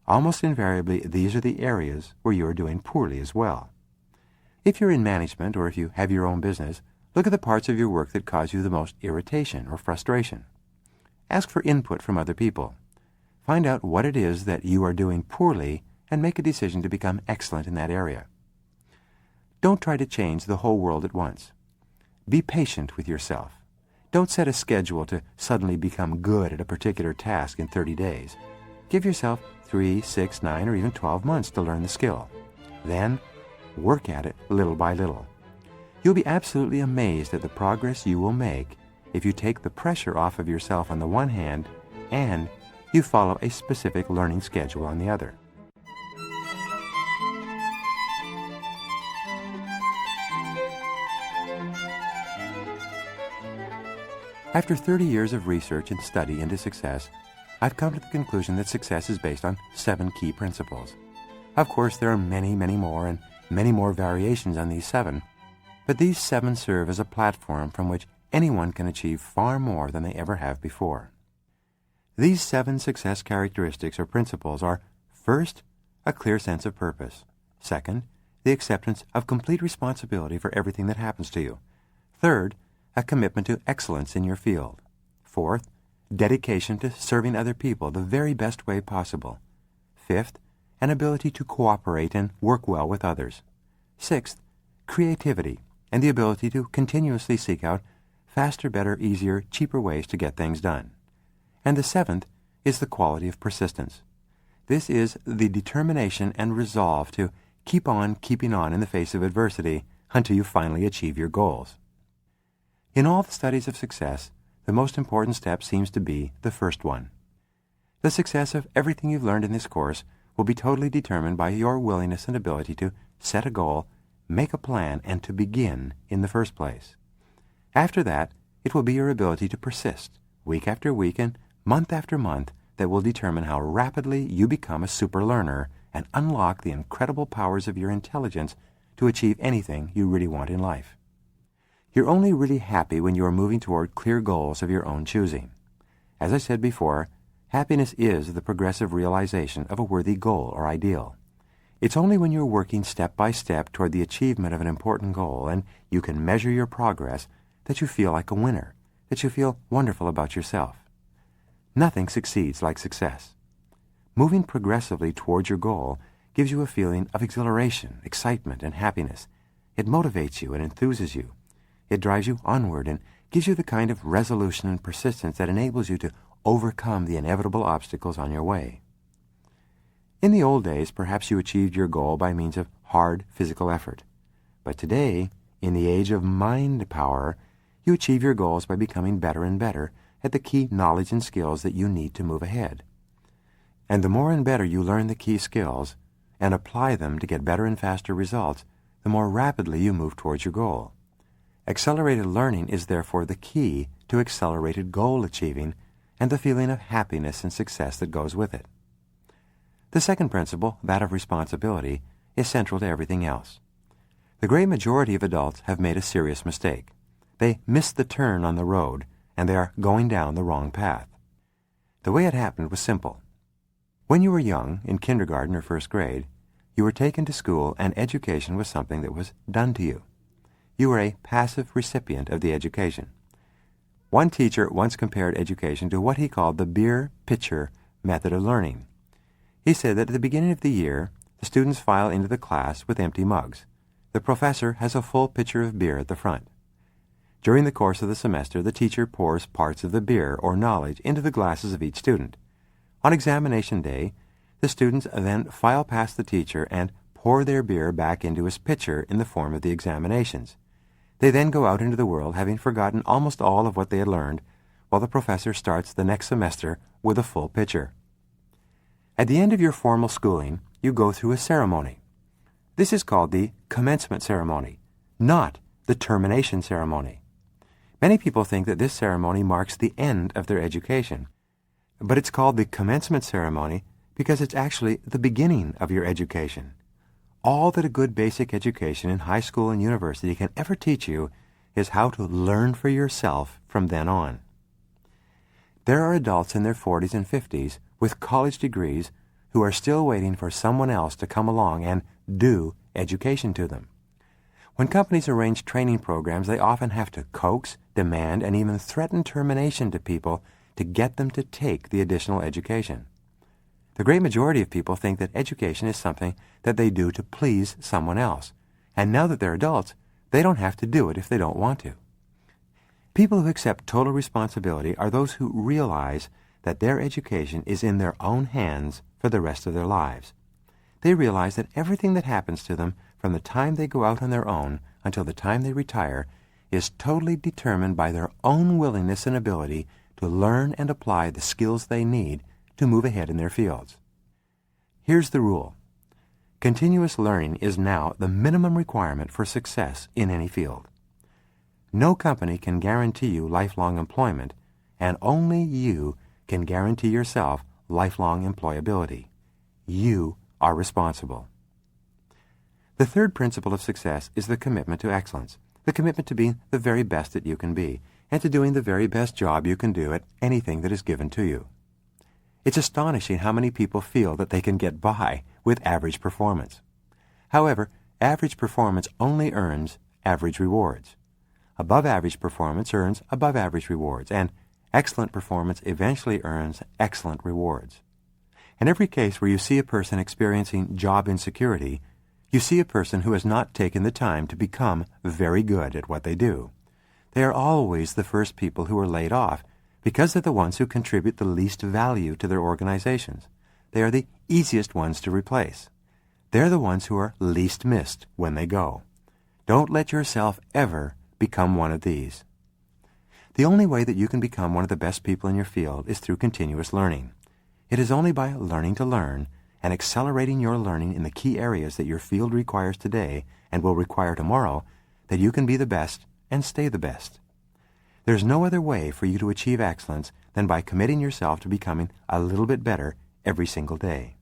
Almost invariably, these are the areas where you are doing poorly as well. If you're in management or if you have your own business, look at the parts of your work that cause you the most irritation or frustration. Ask for input from other people. Find out what it is that you are doing poorly and make a decision to become excellent in that area. Don't try to change the whole world at once. Be patient with yourself. Don't set a schedule to suddenly become good at a particular task in 30 days. Give yourself 3, 6, 9, or even 12 months to learn the skill. Then, work at it little by little. You'll be absolutely amazed at the progress you will make if you take the pressure off of yourself on the one hand and you follow a specific learning schedule on the other. After 30 years of research and study into success, I've come to the conclusion that success is based on 7 key principles. Of course, there are many, many more and many more variations on these 7, but these 7 serve as a platform from which anyone can achieve far more than they ever have before. These 7 success characteristics or principles are: first, a clear sense of purpose; second, the acceptance of complete responsibility for everything that happens to you; third, a commitment to excellence in your field; fourth, dedication to serving other people the very best way possible; fifth, an ability to cooperate and work well with others; sixth, creativity and the ability to continuously seek out faster, better, easier, cheaper ways to get things done; and the 7th is the quality of persistence. This is the determination and resolve to keep on keeping on in the face of adversity until you finally achieve your goals. In all the studies of success, the most important step seems to be the first one. The success of everything you've learned in this course will be totally determined by your willingness and ability to set a goal, make a plan, and to begin in the first place. After that, it will be your ability to persist, week after week and month after month, that will determine how rapidly you become a super learner and unlock the incredible powers of your intelligence to achieve anything you really want in life. You're only really happy when you are moving toward clear goals of your own choosing. As I said before, happiness is the progressive realization of a worthy goal or ideal. It's only when you're working step by step toward the achievement of an important goal and you can measure your progress that you feel like a winner, that you feel wonderful about yourself. Nothing succeeds like success. Moving progressively towards your goal gives you a feeling of exhilaration, excitement, and happiness. It motivates you and enthuses you. It drives you onward and gives you the kind of resolution and persistence that enables you to overcome the inevitable obstacles on your way. In the old days, perhaps you achieved your goal by means of hard physical effort. But today, in the age of mind power, you achieve your goals by becoming better and better, at the key knowledge and skills that you need to move ahead. And the more and better you learn the key skills and apply them to get better and faster results, the more rapidly you move towards your goal. Accelerated learning is therefore the key to accelerated goal achieving and the feeling of happiness and success that goes with it. The second principle, that of responsibility, is central to everything else. The great majority of adults have made a serious mistake. They missed the turn on the road, and they are going down the wrong path. The way it happened was simple. When you were young, in kindergarten or first grade, you were taken to school and education was something that was done to you. You were a passive recipient of the education. One teacher once compared education to what he called the beer pitcher method of learning. He said that at the beginning of the year, the students file into the class with empty mugs. The professor has a full pitcher of beer at the front. During the course of the semester, the teacher pours parts of the beer or knowledge into the glasses of each student. On examination day, the students then file past the teacher and pour their beer back into his pitcher in the form of the examinations. They then go out into the world having forgotten almost all of what they had learned, while the professor starts the next semester with a full pitcher. At the end of your formal schooling, you go through a ceremony. This is called the commencement ceremony, not the termination ceremony. Many people think that this ceremony marks the end of their education, but it's called the commencement ceremony because it's actually the beginning of your education. All that a good basic education in high school and university can ever teach you is how to learn for yourself from then on. There are adults in their 40s and 50s with college degrees who are still waiting for someone else to come along and do education to them. When companies arrange training programs, they often have to coax, demand, and even threaten termination to people to get them to take the additional education. The great majority of people think that education is something that they do to please someone else, and now that they're adults, they don't have to do it if they don't want to. People who accept total responsibility are those who realize that their education is in their own hands for the rest of their lives. They realize that everything that happens to them from the time they go out on their own until the time they retire is totally determined by their own willingness and ability to learn and apply the skills they need to move ahead in their fields. Here's the rule. Continuous learning is now the minimum requirement for success in any field. No company can guarantee you lifelong employment, and only you can guarantee yourself lifelong employability. You are responsible. The third principle of success is the commitment to excellence, the commitment to being the very best that you can be, and to doing the very best job you can do at anything that is given to you. It's astonishing how many people feel that they can get by with average performance. However, average performance only earns average rewards. Above average performance earns above average rewards, and excellent performance eventually earns excellent rewards. In every case where you see a person experiencing job insecurity, you see a person who has not taken the time to become very good at what they do. They are always the first people who are laid off because they're the ones who contribute the least value to their organizations. They are the easiest ones to replace. They're the ones who are least missed when they go. Don't let yourself ever become one of these. The only way that you can become one of the best people in your field is through continuous learning. It is only by learning to learn and accelerating your learning in the key areas that your field requires today and will require tomorrow that you can be the best and stay the best. There's no other way for you to achieve excellence than by committing yourself to becoming a little bit better every single day.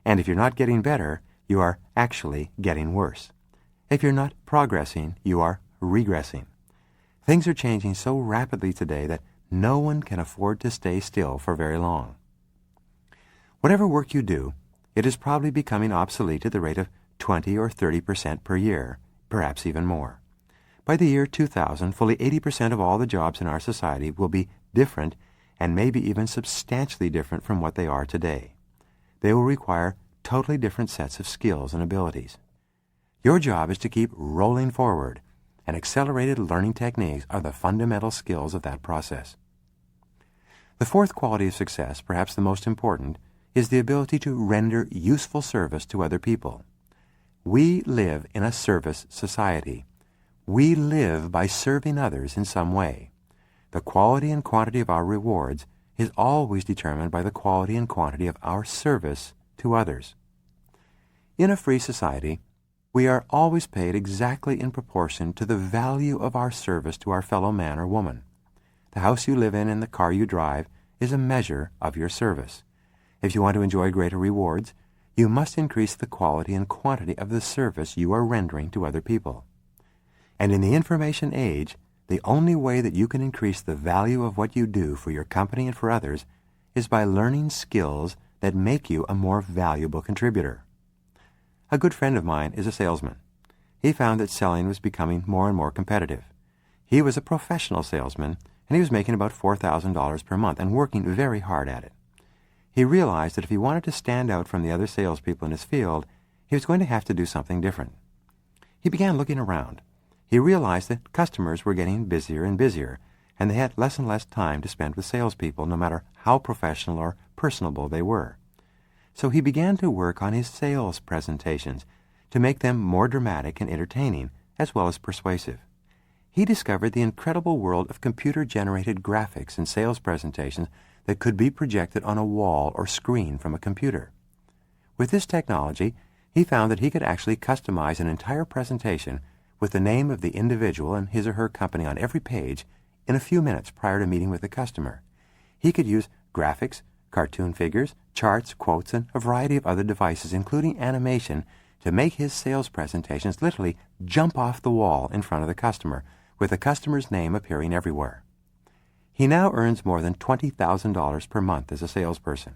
And if you're not getting better, you are actually getting worse. If you're not progressing, you are regressing. Things are changing so rapidly today that no one can afford to stay still for very long. Whatever work you do, it is probably becoming obsolete at the rate of 20 or 30% per year, perhaps even more. By the year 2000, fully 80% of all the jobs in our society will be different and maybe even substantially different from what they are today. They will require totally different sets of skills and abilities. Your job is to keep rolling forward, and accelerated learning techniques are the fundamental skills of that process. The fourth quality of success, perhaps the most important, is the ability to render useful service to other people. We live in a service society. We live by serving others in some way. The quality and quantity of our rewards is always determined by the quality and quantity of our service to others. In a free society, we are always paid exactly in proportion to the value of our service to our fellow man or woman. The house you live in and the car you drive is a measure of your service. If you want to enjoy greater rewards, you must increase the quality and quantity of the service you are rendering to other people. And in the information age, the only way that you can increase the value of what you do for your company and for others is by learning skills that make you a more valuable contributor. A good friend of mine is a salesman. He found that selling was becoming more and more competitive. He was a professional salesman, and he was making about $4,000 per month and working very hard at it. He realized that if he wanted to stand out from the other salespeople in his field, he was going to have to do something different. He began looking around. He realized that customers were getting busier and busier, and they had less and less time to spend with salespeople, no matter how professional or personable they were. So he began to work on his sales presentations to make them more dramatic and entertaining, as well as persuasive. He discovered the incredible world of computer-generated graphics and sales presentations that could be projected on a wall or screen from a computer. With this technology, he found that he could actually customize an entire presentation with the name of the individual and his or her company on every page in a few minutes prior to meeting with the customer. He could use graphics, cartoon figures, charts, quotes, and a variety of other devices, including animation, to make his sales presentations literally jump off the wall in front of the customer, with the customer's name appearing everywhere. He now earns more than $20,000 per month as a salesperson.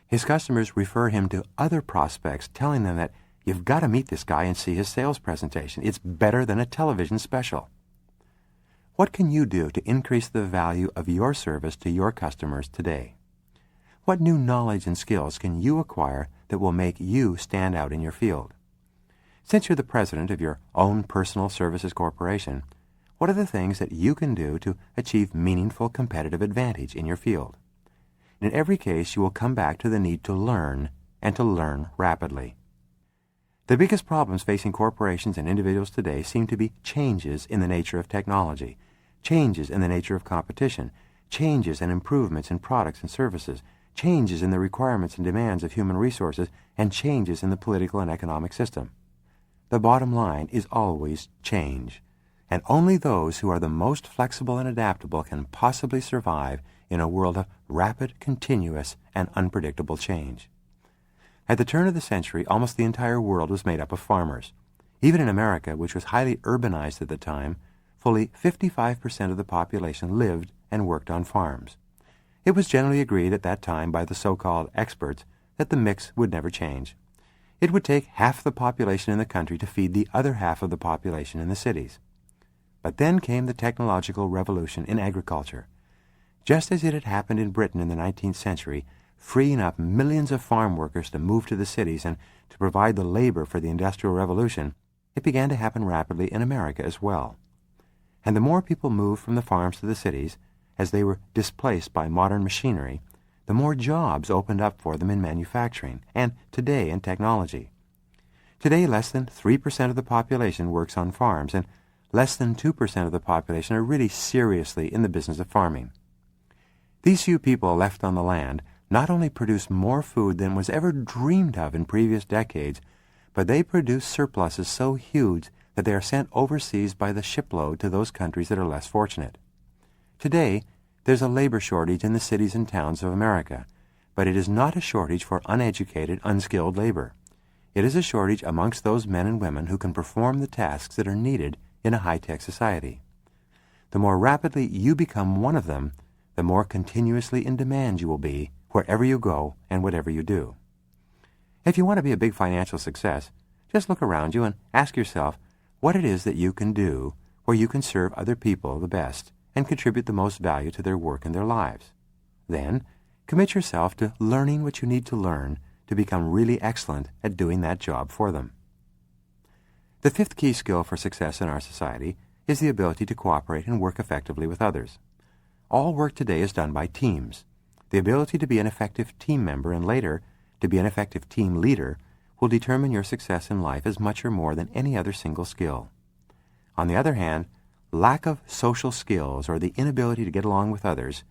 His customers refer him to other prospects, telling them that you've got to meet this guy and see his sales presentation. It's better than a television special. What can you do to increase the value of your service to your customers today? What new knowledge and skills can you acquire that will make you stand out in your field? Since you're the president of your own personal services corporation, what are the things that you can do to achieve meaningful competitive advantage in your field? In every case, you will come back to the need to learn and to learn rapidly. The biggest problems facing corporations and individuals today seem to be changes in the nature of technology, changes in the nature of competition, changes and improvements in products and services, changes in the requirements and demands of human resources, and changes in the political and economic system. The bottom line is always change, and only those who are the most flexible and adaptable can possibly survive in a world of rapid, continuous, and unpredictable change. At the turn of the century, almost the entire world was made up of farmers. Even in America, which was highly urbanized at the time, fully 55% of the population lived and worked on farms. It was generally agreed at that time by the so-called experts that the mix would never change. It would take half the population in the country to feed the other half of the population in the cities. But then came the technological revolution in agriculture. Just as it had happened in Britain in the 19th century, freeing up millions of farm workers to move to the cities and to provide the labor for the Industrial Revolution, it began to happen rapidly in America as well. And the more people moved from the farms to the cities, as they were displaced by modern machinery, the more jobs opened up for them in manufacturing, and today in technology. Today, less than 3% of the population works on farms, and less than 2% of the population are really seriously in the business of farming. These few people left on the land not only produce more food than was ever dreamed of in previous decades, but they produce surpluses so huge that they are sent overseas by the shipload to those countries that are less fortunate. Today, there's a labor shortage in the cities and towns of America, but it is not a shortage for uneducated, unskilled labor. It is a shortage amongst those men and women who can perform the tasks that are needed in a high-tech society. The more rapidly you become one of them, the more continuously in demand you will be wherever you go and whatever you do. If you want to be a big financial success, just look around you and ask yourself what it is that you can do where you can serve other people the best and contribute the most value to their work and their lives. Then, commit yourself to learning what you need to learn to become really excellent at doing that job for them. The fifth key skill for success in our society is the ability to cooperate and work effectively with others. All work today is done by teams. The ability to be an effective team member and later to be an effective team leader will determine your success in life as much or more than any other single skill. On the other hand, lack of social skills or the inability to get along with others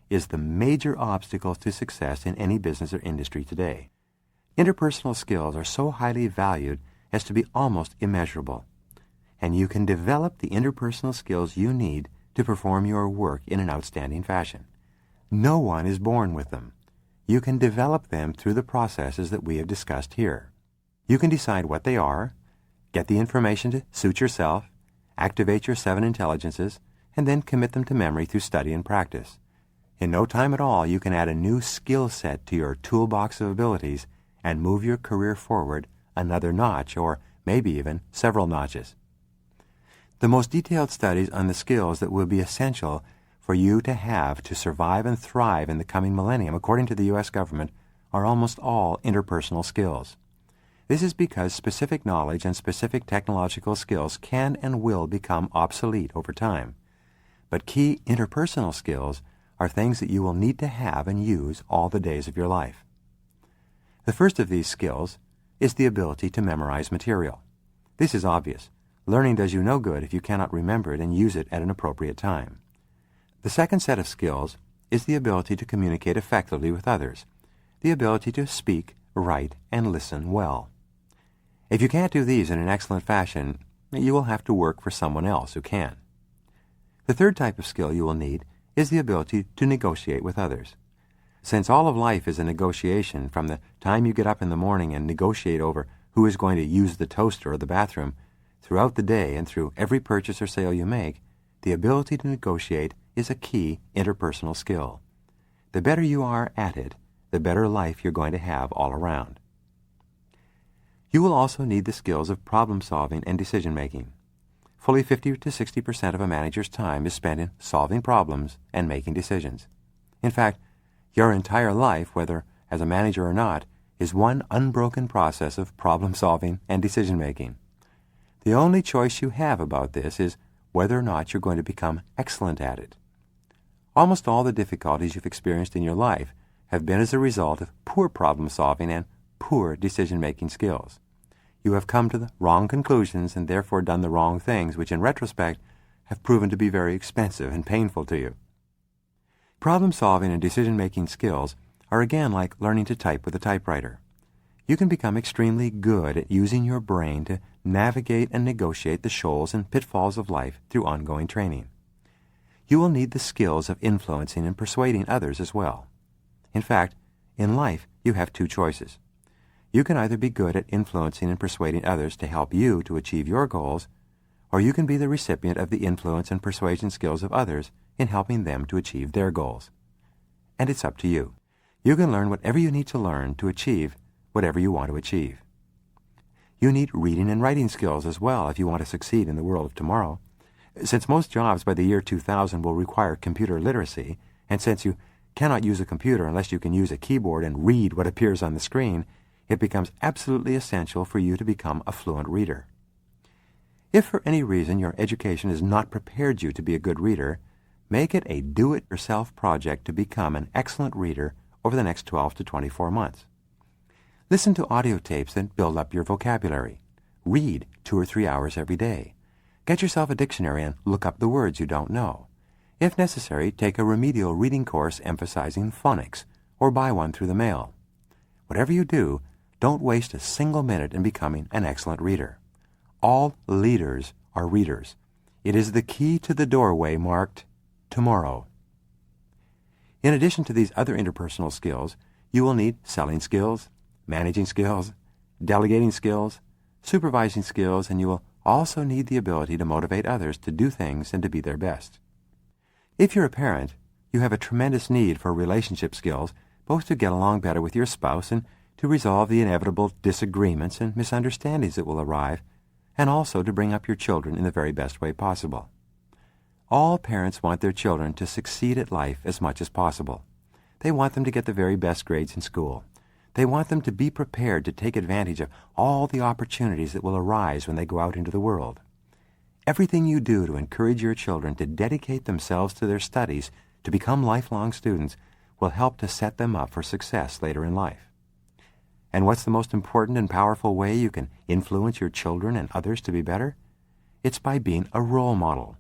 is the major obstacle to success in any business or industry today. Interpersonal skills are so highly valued as to be almost immeasurable, and you can develop the interpersonal skills you need to perform your work in an outstanding fashion. No one is born with them. You can develop them through the processes that we have discussed here. You can decide what they are, get the information to suit yourself, activate your 7 intelligences, and then commit them to memory through study and practice. In no time at all, you can add a new skill set to your toolbox of abilities and move your career forward another notch, or maybe even several notches. The most detailed studies on the skills that will be essential for you to have to survive and thrive in the coming millennium, according to the U.S. government, are almost all interpersonal skills. This is because specific knowledge and specific technological skills can and will become obsolete over time. But key interpersonal skills are things that you will need to have and use all the days of your life. The first of these skills is the ability to memorize material. This is obvious. Learning does you no good if you cannot remember it and use it at an appropriate time. The second set of skills is the ability to communicate effectively with others, the ability to speak, write, and listen well. If you can't do these in an excellent fashion, you will have to work for someone else who can. The third type of skill you will need is the ability to negotiate with others. Since all of life is a negotiation, from the time you get up in the morning and negotiate over who is going to use the toaster or the bathroom, throughout the day and through every purchase or sale you make, the ability to negotiate is a key interpersonal skill. The better you are at it, the better life you're going to have all around. You will also need the skills of problem solving and decision making. Fully 50 to 60% of a manager's time is spent in solving problems and making decisions. In fact, your entire life, whether as a manager or not, is one unbroken process of problem solving and decision making. The only choice you have about this is whether or not you're going to become excellent at it. Almost all the difficulties you've experienced in your life have been as a result of poor problem solving and poor decision making skills. You have come to the wrong conclusions and therefore done the wrong things, which in retrospect have proven to be very expensive and painful to you. Problem-solving and decision-making skills are again like learning to type with a typewriter. You can become extremely good at using your brain to navigate and negotiate the shoals and pitfalls of life through ongoing training. You will need the skills of influencing and persuading others as well. In fact, in life, you have two choices. You can either be good at influencing and persuading others to help you to achieve your goals, or you can be the recipient of the influence and persuasion skills of others in helping them to achieve their goals. And it's up to you. You can learn whatever you need to learn to achieve whatever you want to achieve. You need reading and writing skills as well if you want to succeed in the world of tomorrow. Since most jobs by the year 2000 will require computer literacy, and since you cannot use a computer unless you can use a keyboard and read what appears on the screen, it becomes absolutely essential for you to become a fluent reader. If for any reason your education has not prepared you to be a good reader, make it a do-it-yourself project to become an excellent reader over the next 12 to 24 months. Listen to audio tapes that build up your vocabulary. Read 2 or 3 hours every day. Get yourself a dictionary and look up the words you don't know. If necessary, take a remedial reading course emphasizing phonics, or buy one through the mail. Whatever you do, don't waste a single minute in becoming an excellent reader. All leaders are readers. It is the key to the doorway marked tomorrow. In addition to these other interpersonal skills, you will need selling skills, managing skills, delegating skills, supervising skills, and you will also need the ability to motivate others to do things and to be their best. If you're a parent, you have a tremendous need for relationship skills, both to get along better with your spouse and to resolve the inevitable disagreements and misunderstandings that will arise, and also to bring up your children in the very best way possible. All parents want their children to succeed at life as much as possible. They want them to get the very best grades in school. They want them to be prepared to take advantage of all the opportunities that will arise when they go out into the world. Everything you do to encourage your children to dedicate themselves to their studies, to become lifelong students, will help to set them up for success later in life. And what's the most important and powerful way you can influence your children and others to be better? It's by being a role model.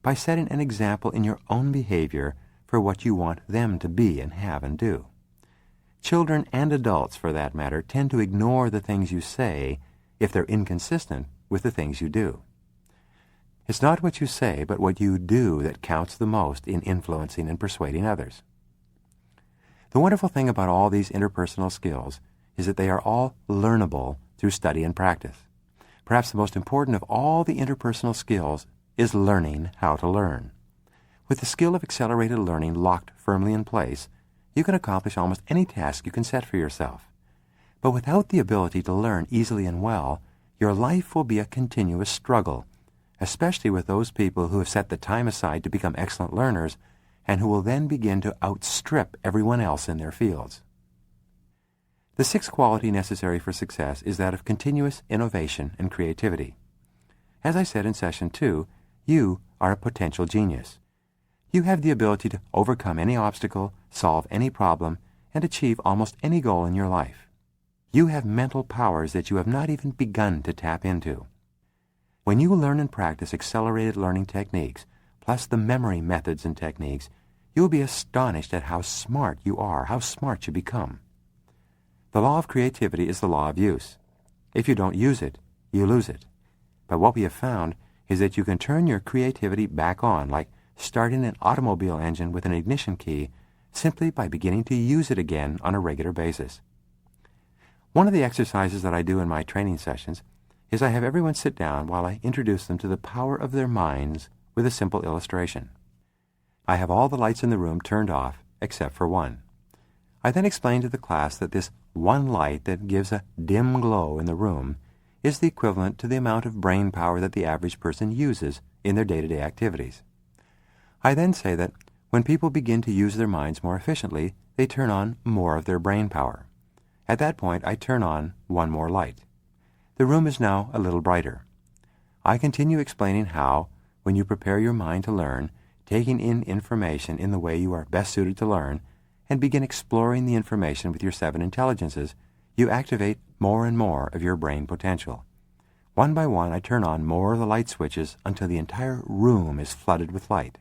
by setting an example in your own behavior for what you want them to be and have and do. Children and adults, for that matter, tend to ignore the things you say if they're inconsistent with the things you do. It's not what you say, but what you do that counts the most in influencing and persuading others. The wonderful thing about all these interpersonal skills is that they are all learnable through study and practice. Perhaps the most important of all the interpersonal skills is learning how to learn. With the skill of accelerated learning locked firmly in place, you can accomplish almost any task you can set for yourself. But without the ability to learn easily and well, your life will be a continuous struggle, especially with those people who have set the time aside to become excellent learners and who will then begin to outstrip everyone else in their fields. The sixth quality necessary for success is that of continuous innovation and creativity. As I said in Session 2, you are a potential genius. You have the ability to overcome any obstacle, solve any problem, and achieve almost any goal in your life. You have mental powers that you have not even begun to tap into. When you learn and practice accelerated learning techniques, plus the memory methods and techniques, you will be astonished at how smart you are, how smart you become. The law of creativity is the law of use. If you don't use it, you lose it. But what we have found is that you can turn your creativity back on, like starting an automobile engine with an ignition key, simply by beginning to use it again on a regular basis. One of the exercises that I do in my training sessions is I have everyone sit down while I introduce them to the power of their minds with a simple illustration. I have all the lights in the room turned off except for one. I then explain to the class that this one light that gives a dim glow in the room is the equivalent to the amount of brain power that the average person uses in their day-to-day activities. I then say that when people begin to use their minds more efficiently, they turn on more of their brain power. At that point, I turn on one more light. The room is now a little brighter. I continue explaining how, when you prepare your mind to learn, taking in information in the way you are best suited to learn, and begin exploring the information with your 7 intelligences, you activate more and more of your brain potential. One by one, I turn on more of the light switches until the entire room is flooded with light.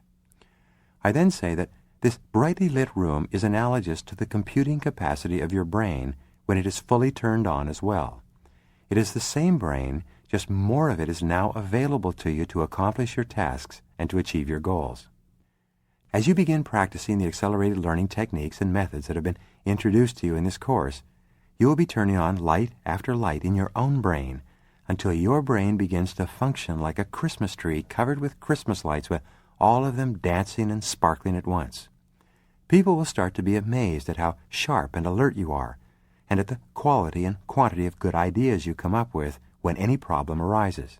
I then say that this brightly lit room is analogous to the computing capacity of your brain when it is fully turned on as well. It is the same brain, just more of it is now available to you to accomplish your tasks and to achieve your goals. As you begin practicing the accelerated learning techniques and methods that have been introduced to you in this course, you will be turning on light after light in your own brain until your brain begins to function like a Christmas tree covered with Christmas lights, with all of them dancing and sparkling at once. People will start to be amazed at how sharp and alert you are, and at the quality and quantity of good ideas you come up with when any problem arises.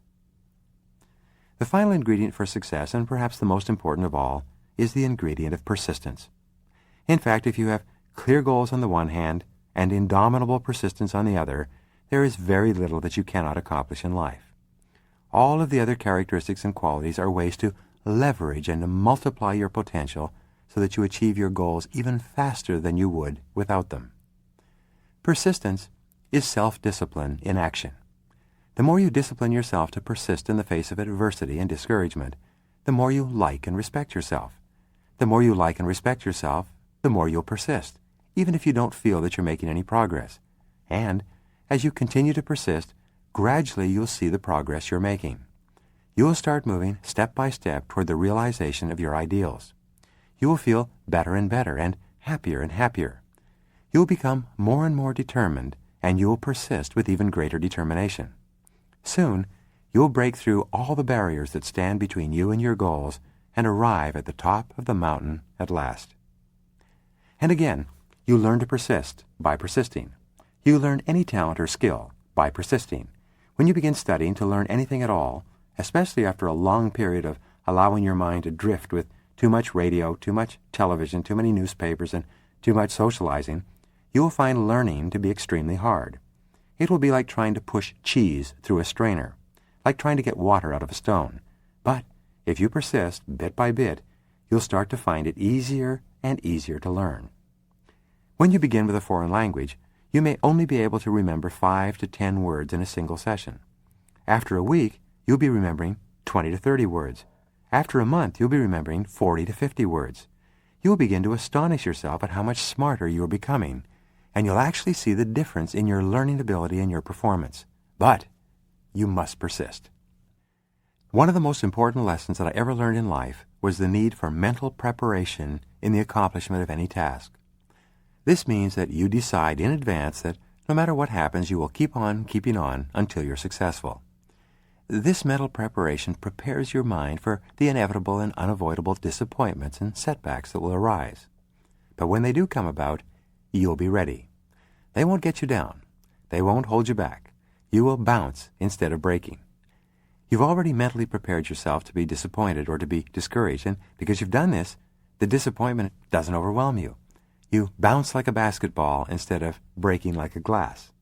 The final ingredient for success, and perhaps the most important of all, is the ingredient of persistence. In fact, if you have clear goals on the one hand and indomitable persistence on the other, there is very little that you cannot accomplish in life. All of the other characteristics and qualities are ways to leverage and to multiply your potential so that you achieve your goals even faster than you would without them. Persistence is self-discipline in action. The more you discipline yourself to persist in the face of adversity and discouragement, the more you like and respect yourself. The more you like and respect yourself, the more you'll persist, even if you don't feel that you're making any progress. And as you continue to persist, gradually you'll see the progress you're making. You will start moving step by step toward the realization of your ideals. You will feel better and better and happier. You will become more and more determined, and you will persist with even greater determination. Soon, you will break through all the barriers that stand between you and your goals and arrive at the top of the mountain at last. And again, you learn to persist by persisting. You learn any talent or skill by persisting. When you begin studying to learn anything at all, especially after a long period of allowing your mind to drift with too much radio, too much television, too many newspapers, and too much socializing, you will find learning to be extremely hard. It will be like trying to push cheese through a strainer, like trying to get water out of a stone. But if you persist bit by bit, you'll start to find it easier and easier to learn. When you begin with a foreign language, you may only be able to remember 5 to 10 words in a single session. After a week, you'll be remembering 20 to 30 words. After a month, you'll be remembering 40 to 50 words. You will begin to astonish yourself at how much smarter you are becoming, and you'll actually see the difference in your learning ability and your performance. But you must persist. One of the most important lessons that I ever learned in life was the need for mental preparation in the accomplishment of any task. This means that you decide in advance that no matter what happens, you will keep on keeping on until you're successful. This mental preparation prepares your mind for the inevitable and unavoidable disappointments and setbacks that will arise. But when they do come about, you'll be ready. They won't get you down. They won't hold you back. You will bounce instead of breaking. You've already mentally prepared yourself to be disappointed or to be discouraged, and because you've done this, the disappointment doesn't overwhelm you. You bounce like a basketball instead of breaking like a glass.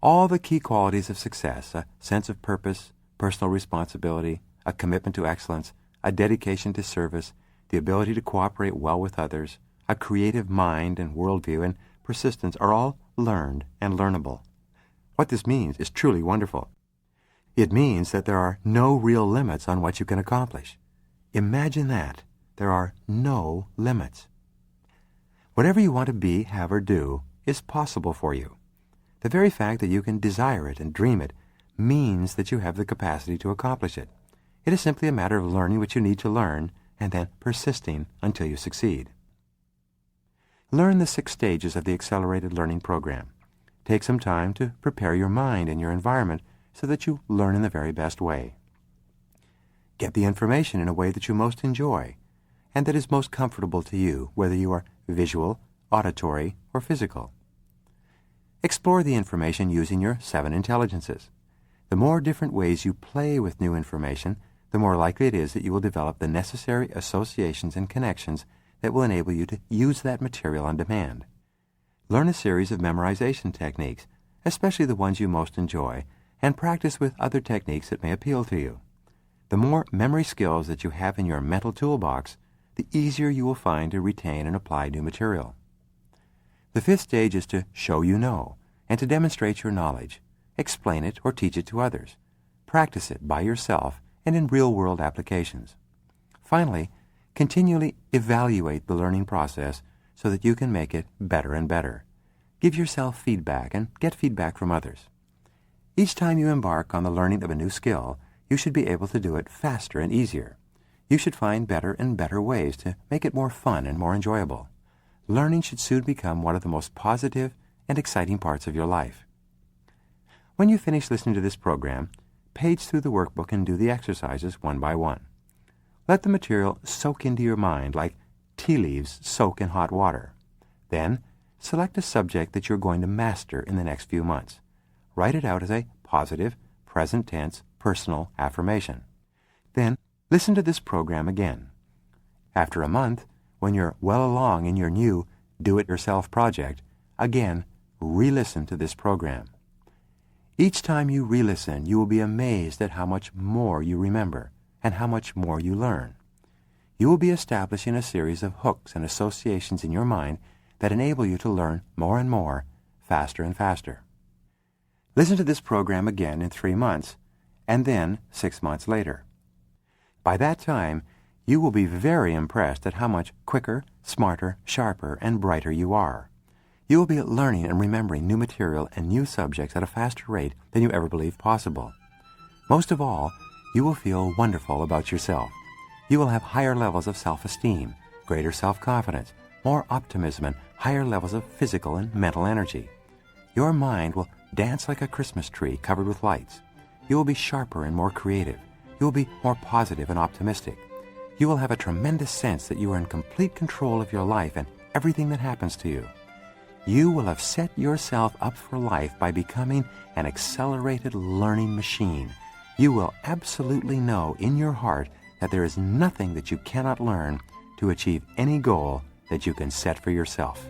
All the key qualities of success, a sense of purpose, personal responsibility, a commitment to excellence, a dedication to service, the ability to cooperate well with others, a creative mind and worldview, and persistence are all learned and learnable. What this means is truly wonderful. It means that there are no real limits on what you can accomplish. Imagine that. There are no limits. Whatever you want to be, have, or do is possible for you. The very fact that you can desire it and dream it means that you have the capacity to accomplish it. It is simply a matter of learning what you need to learn and then persisting until you succeed. Learn the 6 stages of the Accelerated Learning Program. Take some time to prepare your mind and your environment so that you learn in the very best way. Get the information in a way that you most enjoy and that is most comfortable to you, whether you are visual, auditory, or physical. Explore the information using your 7 intelligences. The more different ways you play with new information, the more likely it is that you will develop the necessary associations and connections that will enable you to use that material on demand. Learn a series of memorization techniques, especially the ones you most enjoy, and practice with other techniques that may appeal to you. The more memory skills that you have in your mental toolbox, the easier you will find to retain and apply new material. The 5th stage is to show you know, and to demonstrate your knowledge. Explain it or teach it to others. Practice it by yourself and in real-world applications. Finally, continually evaluate the learning process so that you can make it better and better. Give yourself feedback and get feedback from others. Each time you embark on the learning of a new skill, you should be able to do it faster and easier. You should find better and better ways to make it more fun and more enjoyable. Learning should soon become one of the most positive and exciting parts of your life. When you finish listening to this program, page through the workbook and do the exercises one by one. Let the material soak into your mind like tea leaves soak in hot water. Then, select a subject that you're going to master in the next few months. Write it out as a positive, present tense, personal affirmation. Then, listen to this program again. After a month, when you're well along in your new do-it-yourself project, again, re-listen to this program. Each time you re-listen, you will be amazed at how much more you remember and how much more you learn. You will be establishing a series of hooks and associations in your mind that enable you to learn more and more, faster and faster. Listen to this program again in 3 months, and then 6 months later. By that time, you will be very impressed at how much quicker, smarter, sharper, and brighter you are. You will be learning and remembering new material and new subjects at a faster rate than you ever believed possible. Most of all, you will feel wonderful about yourself. You will have higher levels of self-esteem, greater self-confidence, more optimism, and higher levels of physical and mental energy. Your mind will dance like a Christmas tree covered with lights. You will be sharper and more creative. You will be more positive and optimistic. You will have a tremendous sense that you are in complete control of your life and everything that happens to you. You will have set yourself up for life by becoming an accelerated learning machine. You will absolutely know in your heart that there is nothing that you cannot learn to achieve any goal that you can set for yourself.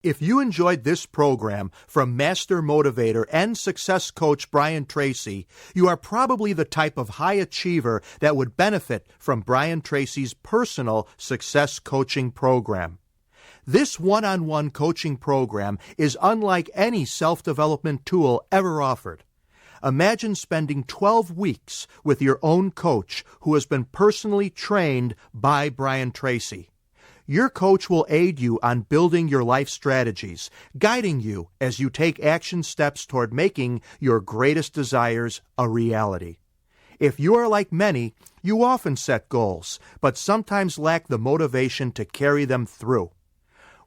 If you enjoyed this program from Master Motivator and Success Coach Brian Tracy, you are probably the type of high achiever that would benefit from Brian Tracy's personal success coaching program. This one-on-one coaching program is unlike any self-development tool ever offered. Imagine spending 12 weeks with your own coach who has been personally trained by Brian Tracy. Your coach will aid you on building your life strategies, guiding you as you take action steps toward making your greatest desires a reality. If you are like many, you often set goals, but sometimes lack the motivation to carry them through.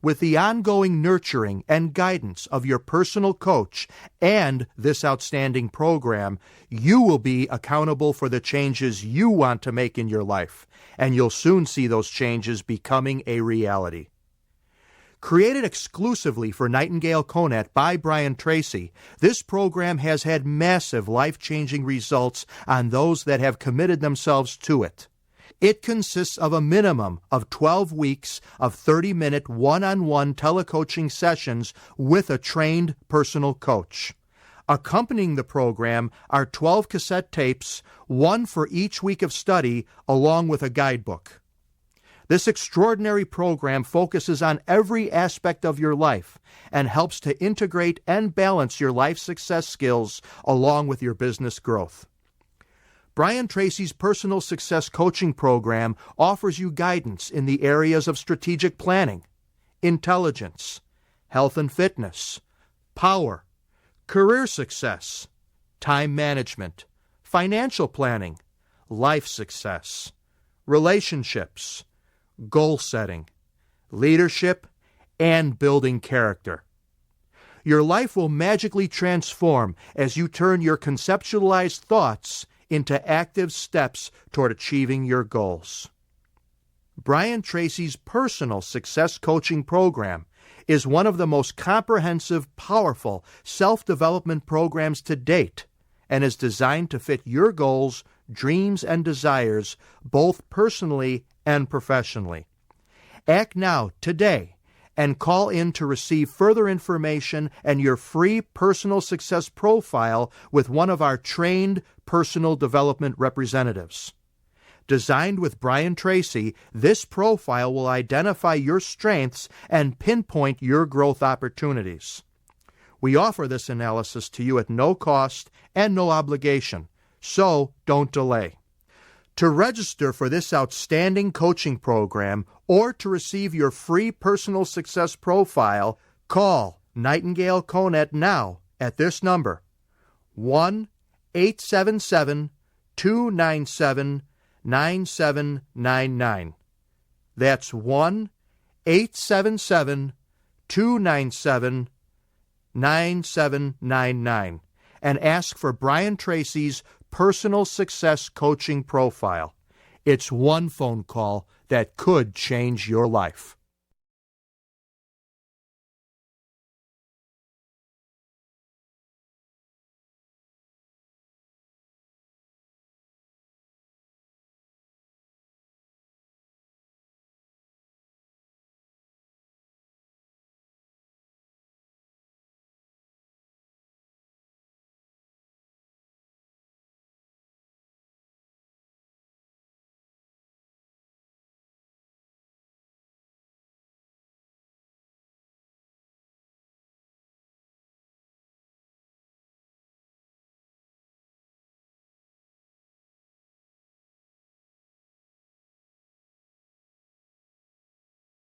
With the ongoing nurturing and guidance of your personal coach and this outstanding program, you will be accountable for the changes you want to make in your life, and you'll soon see those changes becoming a reality. Created exclusively for Nightingale Conant by Brian Tracy, this program has had massive life-changing results on those that have committed themselves to it. It consists of a minimum of 12 weeks of 30-minute one-on-one telecoaching sessions with a trained personal coach. Accompanying the program are 12 cassette tapes, one for each week of study, along with a guidebook. This extraordinary program focuses on every aspect of your life and helps to integrate and balance your life success skills along with your business growth. Brian Tracy's personal success coaching program offers you guidance in the areas of strategic planning, intelligence, health and fitness, power, career success, time management, financial planning, life success, relationships, goal setting, leadership, and building character. Your life will magically transform as you turn your conceptualized thoughts into active steps toward achieving your goals. Brian Tracy's personal success coaching program is one of the most comprehensive, powerful self-development programs to date and is designed to fit your goals, dreams, and desires both personally and professionally. Act now, today, and call in to receive further information and your free personal success profile with one of our trained personal development representatives. Designed with Brian Tracy, this profile will identify your strengths and pinpoint your growth opportunities. We offer this analysis to you at no cost and no obligation, so don't delay. To register for this outstanding coaching program or to receive your free personal success profile, call Nightingale Conant now at this number, 1-877-297-9799. That's 1-877-297-9799. And ask for Brian Tracy's personal success coaching profile. It's one phone call that could change your life.